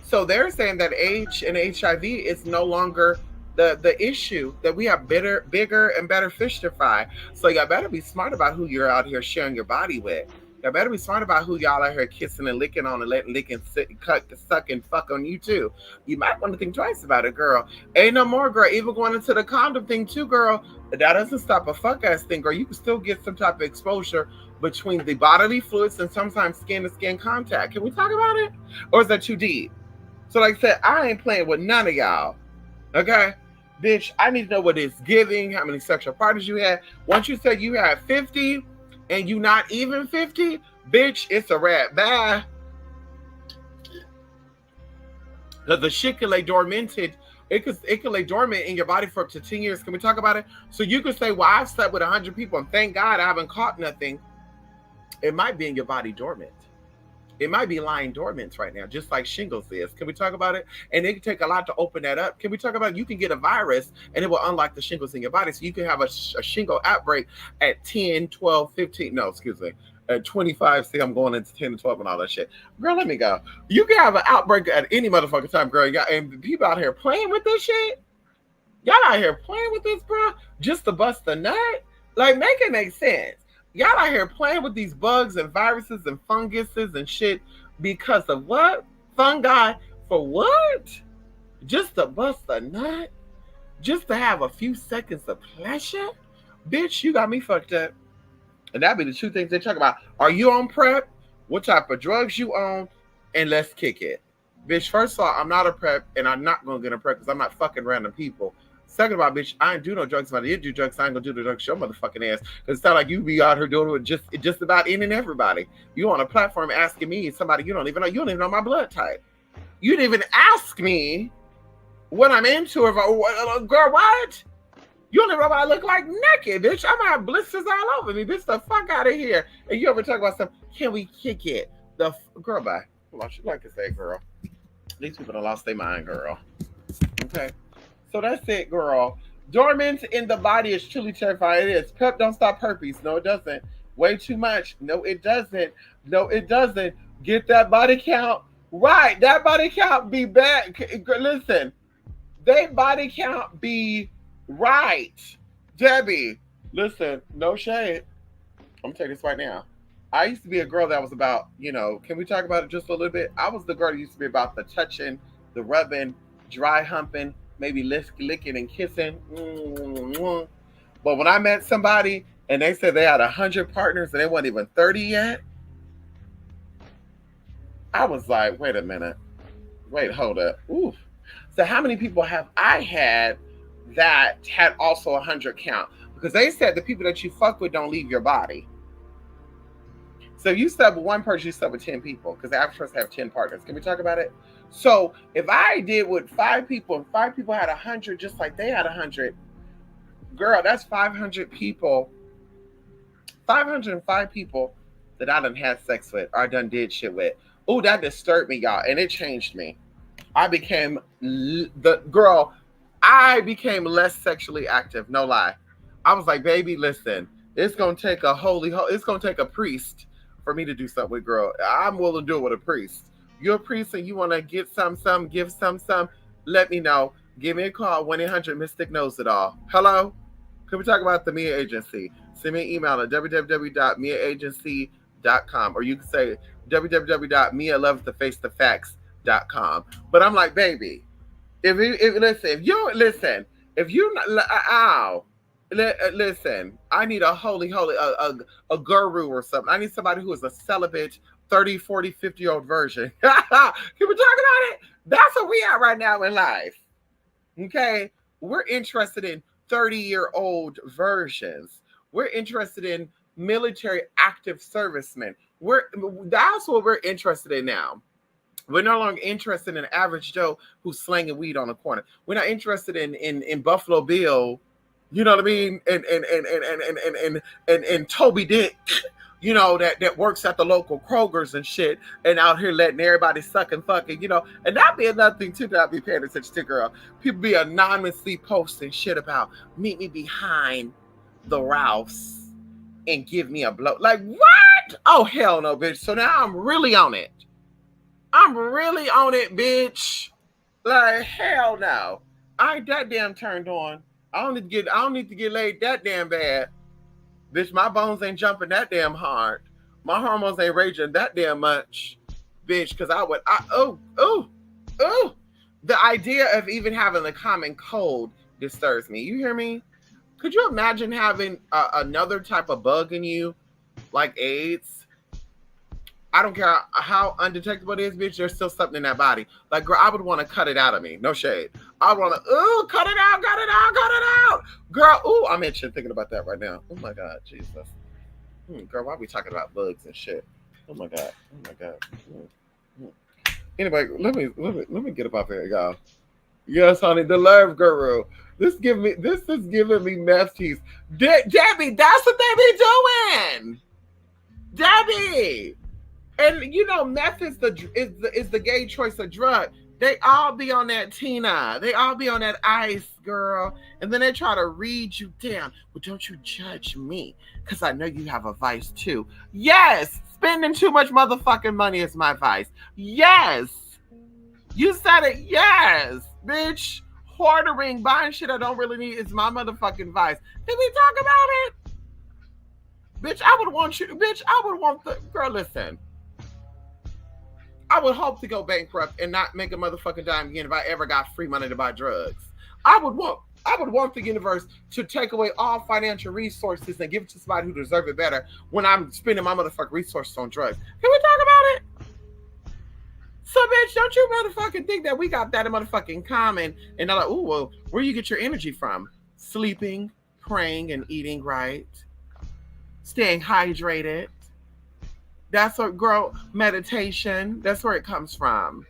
So they're saying that AIDS and HIV is no longer the issue, that we have bigger and better fish to fry. So y'all better be smart about who you're out here sharing your body with. Y'all better be smart about who y'all out here kissing and licking on and letting lick and suck and fuck on you too. You might want to think twice about it, girl. Ain't no more, girl. Even going into the condom thing too, girl. That doesn't stop a fuck ass thing, girl. You can still get some type of exposure between the bodily fluids and sometimes skin to skin contact. Can we talk about it? Or is that too deep? So like I said, I ain't playing with none of y'all. Okay? Bitch, I need to know what it's giving, how many sexual partners you had. Once you said you had 50 and you not even 50, bitch, it's a wrap. Bye. Because the shit can lay dormanted. It can lay dormant in your body for up to 10 years. Can we talk about it? So you could say, well, I've slept with 100 people and thank God I haven't caught nothing. It might be in your body dormant. It might be lying dormant right now, just like shingles is. Can we talk about it? And it can take a lot to open that up. Can we talk about it? You can get a virus and it will unlock the shingles in your body. So you can have a shingle outbreak at 10, 12, 15. No, excuse me. At 25. See, I'm going into 10 and 12 and all that shit. Girl, let me go. You can have an outbreak at any motherfucking time, girl. And people out here playing with this shit. Y'all out here playing with this, bro, just to bust a nut? Like, make it make sense. Y'all out here playing with these bugs and viruses and funguses and shit because of what? Fungi for what? Just to bust a nut? Just to have a few seconds of pleasure? Bitch, you got me fucked up. And that'd be the two things they talk about. Are you on PrEP? What type of drugs you on? And let's kick it. Bitch, first of all, I'm not a PrEP and I'm not going to get a PrEP because I'm not fucking random people. Second of all, bitch, I ain't do no drugs. If I did do drugs, I ain't gonna do the drugs your motherfucking ass. Because it's not like you be out here doing it with just about any and everybody. You on a platform asking me, somebody you don't even know. You don't even know my blood type. You didn't even ask me what I'm into. Girl, what? You don't even know what I look like naked, bitch. I'm gonna have blisters all over me. Bitch, the fuck out of here. And you ever talk about something? Can we kick it? Girl, bye. What you like to say, girl? These people done lost their mind, girl. Okay. So that's it, girl. Dormant in the body is truly terrifying. It is. PrEP don't stop herpes. No, it doesn't. Way too much. No, it doesn't. No, it doesn't. Get that body count right. That body count be back. Listen, they body count be right. Debbie, listen, no shade. I'm gonna tell you this right now. I used to be a girl that was about, can we talk about it just a little bit? I was the girl that used to be about the touching, the rubbing, dry humping, maybe licking and kissing. But when I met somebody and they said they had 100 partners and they weren't even 30 yet, I was like, wait a minute. Wait, hold up. Oof. So how many people have I had that had also 100 count? Because they said the people that you fuck with don't leave your body. So you slept with one person, you slept with 10 people, because the average person have 10 partners. Can we talk about it? So if I did with 5 people, and 5 people had 100, just like they had 100, girl, that's 500 people, 505 people that I done had sex with, or done did shit with. Oh, that disturbed me, y'all, and it changed me. I became less sexually active, no lie. I was like, baby, listen, it's gonna take a priest for me to do something with, girl. I'm willing to do it with a priest. You're a priest and you want to get some, give some, let me know. Give me a call, 1-800-Mystic Knows It All. Hello? Can we talk about the Mia Agency? Send me an email at www.miaagency.com, or you can say www.mialovestofacethefacts.com. But I'm like, baby, if you listen, I need a holy a guru or something. I need somebody who is a celibate 30, 40, 50-year-old version. Can we talk about it? That's where we at right now in life. Okay, we're interested in 30-year-old versions. We're interested in military active servicemen. That's what we're interested in now. We're no longer interested in average Joe who's slanging weed on the corner. We're not interested in Buffalo Bill, you know what I mean, and Toby Dick, you know, that works at the local Kroger's and shit, and out here letting everybody suck and fucking, you know. And that'd be another thing too that I'd be paying attention to, girl. People be anonymously posting shit about meet me behind the Ralphs and give me a blow. Like, what? Oh, hell no, bitch. So now I'm really on it. I'm really on it, bitch. Like, hell no. I ain't that damn turned on. I don't need to get laid that damn bad. Bitch, my bones ain't jumping that damn hard. My hormones ain't raging that damn much. Bitch, because the idea of even having a common cold disturbs me. You hear me? Could you imagine having another type of bug in you, like AIDS? I don't care how undetectable it is, bitch. There's still something in that body. Like, girl, I would want to cut it out of me. No shade. I would want to, cut it out. Girl, I'm itching thinking about that right now. Oh my God, Jesus. Girl, why are we talking about bugs and shit? Oh my God. Anyway, let me get up off here, y'all. Yes, honey, the love guru. This is giving me meth teeth. Debbie, that's what they be doing. Debbie. And you know, meth is the gay choice of drug. They all be on that Tina. They all be on that ice, girl. And then they try to read you down. Well, don't you judge me, because I know you have a vice too. Yes, spending too much motherfucking money is my vice. Yes. You said it. Yes, bitch. Hoarding, buying shit I don't really need is my motherfucking vice. Did we talk about it? Bitch, I would want the girl, listen. I would hope to go bankrupt and not make a motherfucking dime again if I ever got free money to buy drugs. I would want the universe to take away all financial resources and give it to somebody who deserves it better when I'm spending my motherfucking resources on drugs. Can we talk about it? So, bitch, don't you motherfucking think that we got that in motherfucking common? And they're like, ooh, well, where you get your energy from? Sleeping, praying, and eating right. Staying hydrated. That's what, girl, meditation. That's where it comes from.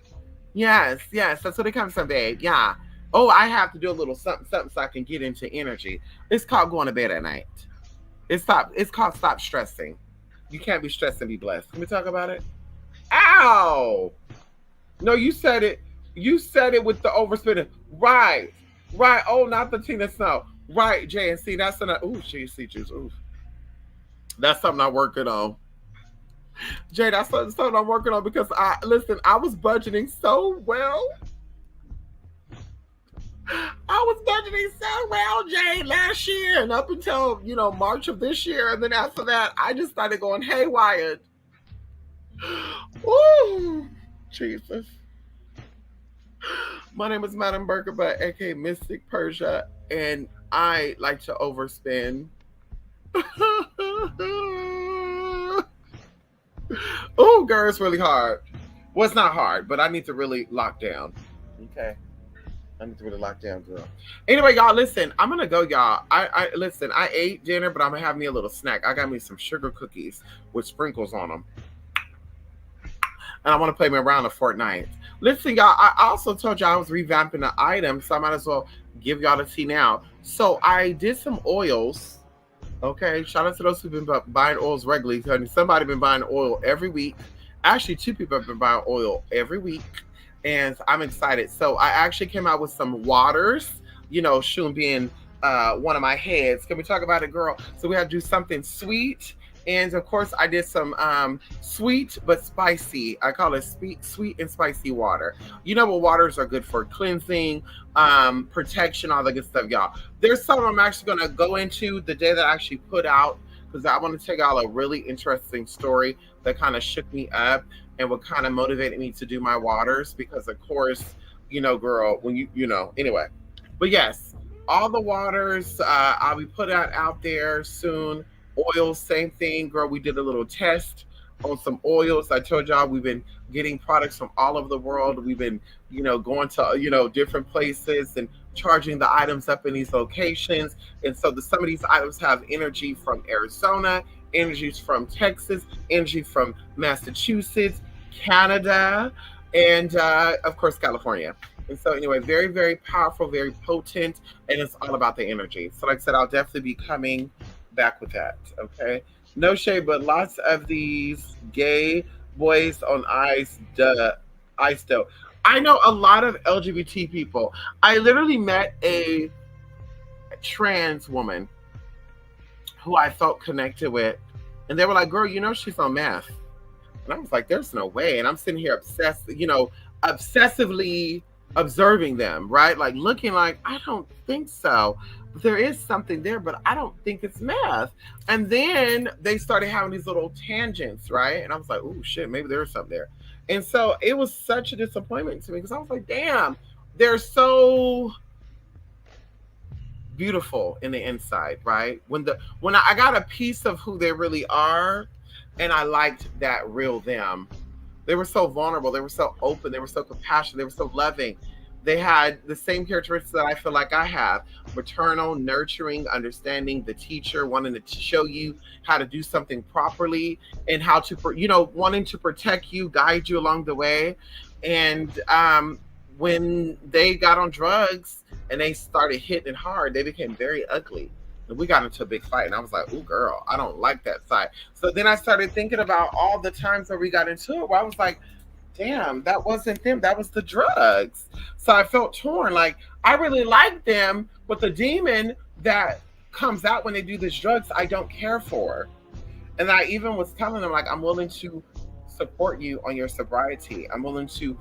Yes, that's what it comes from, babe. Yeah. Oh, I have to do a little something so I can get into energy. It's called going to bed at night. It's called stop stressing. You can't be stressed and be blessed. Can we talk about it? Ow! No, you said it. You said it with the overspending. Right. Oh, not the Tina Snow. Right, JNC. That's GC juice. Ooh. That's something I'm working on. Jay, that's something I'm working on because I was budgeting so well. Jay, last year and up until, March of this year. And then after that, I just started going haywire. Ooh, Jesus. My name is Madam Burger, aka Mystic Persia, and I like to overspend. Oh, girl, it's really hard. Well, it's not hard, but I need to really lock down. Okay. I need to really lock down, girl. Anyway, y'all, listen. I'm gonna go, y'all. I ate dinner, but I'm gonna have me a little snack. I got me some sugar cookies with sprinkles on them. And I want to play me around of Fortnite. Listen, y'all, I also told y'all I was revamping the items, so I might as well give y'all the tea now. So I did some oils. Okay, shout out to those who've been buying oils regularly. Somebody been buying oil every week. Actually, 2 people have been buying oil every week, and I'm excited. So I actually came out with some waters, Shun being one of my heads. Can we talk about it, girl? So we have to do something sweet And of course, I did some sweet but spicy. I call it sweet and spicy water. You know what waters are good for? Cleansing, protection, all the good stuff, y'all. There's some I'm actually gonna go into the day that I actually put out, because I want to tell y'all a really interesting story that kind of shook me up and what kind of motivated me to do my waters. Because of course, girl, when anyway. But yes, all the waters, I'll be putting out there soon. Oils, same thing, girl. We did a little test on some oils. I told y'all we've been getting products from all over the world. We've been, going to, different places and charging the items up in these locations. And so some of these items have energy from Arizona, energies from Texas, energy from Massachusetts, Canada, and of course, California. And so, anyway, very, very powerful, very potent, and it's all about the energy. So, like I said, I'll definitely be coming back with that. Okay. No shade, but lots of these gay boys on ice, ice though. I know a lot of LGBT people. I literally met a trans woman who I felt connected with, and they were like, "Girl, she's on meth." And I was like, "There's no way." And I'm sitting here obsessively observing them, right? Like looking like, I don't think so. There is something there, but I don't think it's meth. And then they started having these little tangents, right? And I was like, "Oh shit, maybe there's something there." And so it was such a disappointment to me, because I was like, damn, they're so beautiful in the inside, right? When I got a piece of who they really are, and I liked that real them. They were so vulnerable. They were so open. They were so compassionate. They were so loving. They had the same characteristics that I feel like I have: maternal, nurturing, understanding, the teacher, wanting to show you how to do something properly, and how to, wanting to protect you, guide you along the way. And when they got on drugs and they started hitting hard, they became very ugly. And we got into a big fight, and I was like, "Ooh, girl, I don't like that side." So then I started thinking about all the times that we got into it, where I was like, damn, that wasn't them, that was the drugs. So I felt torn. Like, I really like them, but the demon that comes out when they do these drugs, I don't care for. And I even was telling them, like, I'm willing to support you on your sobriety. I'm willing to,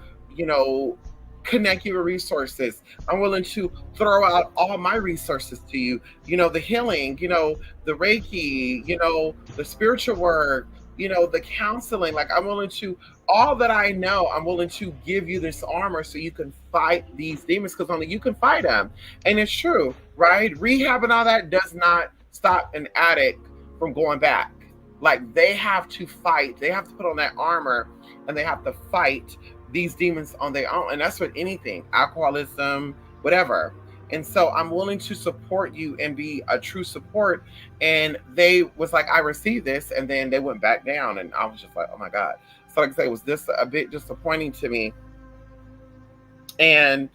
connect you with resources. I'm willing to throw out all my resources to you. The healing, the Reiki, the spiritual work, the counseling. Like, I'm willing to, all that I know, I'm willing to give you this armor so you can fight these demons, because only you can fight them. And it's true, right? Rehab and all that does not stop an addict from going back. Like, they have to fight, they have to put on that armor, and they have to fight these demons on their own. And that's with anything, alcoholism, whatever. And so I'm willing to support you and be a true support. And they was like, I received this. And then they went back down. And I was just like, oh my God. So like I say, it was this a bit disappointing to me and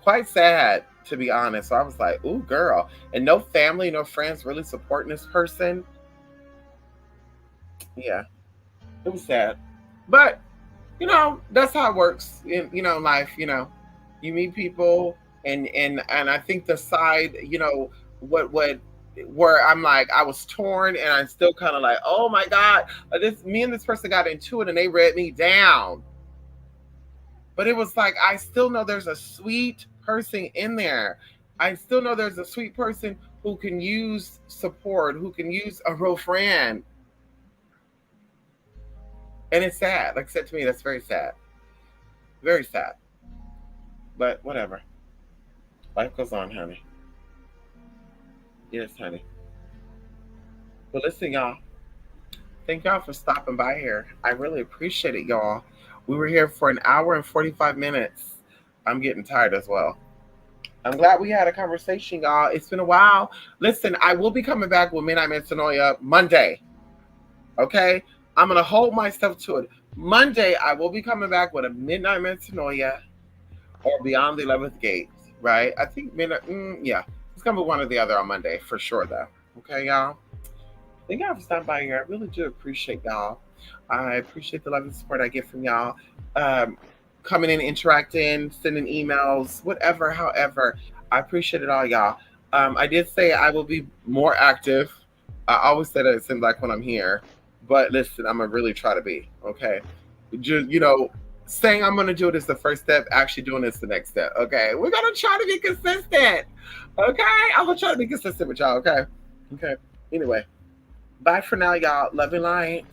quite sad, to be honest. So I was like, ooh, girl. And no family, no friends really supporting this person. Yeah, it was sad. But that's how it works in life. You meet people, and I think the side, what where I'm like, I was torn, and I'm still kind of like, oh my God, this me and this person got into it, and they read me down. But it was like, I still know there's a sweet person in there. I still know there's a sweet person who can use support, who can use a real friend. And it's sad. Like I said, to me, that's very sad. Very sad. But whatever. Life goes on, honey. Yes, honey. But listen, y'all. Thank y'all for stopping by here. I really appreciate it, y'all. We were here for an hour and 45 minutes. I'm getting tired as well. I'm glad we had a conversation, y'all. It's been a while. Listen, I will be coming back with Midnight Metanoia Monday. Okay? I'm going to hold myself to it. Monday, I will be coming back with a Midnight Metanoia or Beyond the 11th Gate, right? I think midnight, yeah. It's going to be one or the other on Monday, for sure, though. Okay, y'all? Thank y'all for stopping by here. I really do appreciate y'all. I appreciate the love and support I get from y'all. Coming in, interacting, sending emails, whatever, however. I appreciate it all, y'all. I did say I will be more active. I always say that it seems like when I'm here. But listen, I'm gonna really try to be okay. Just saying I'm gonna do it is the first step. Actually doing this the next step. Okay, we're gonna try to be consistent. Okay, I'm gonna try to be consistent with y'all. Okay, okay. Anyway, bye for now, y'all. Love and light.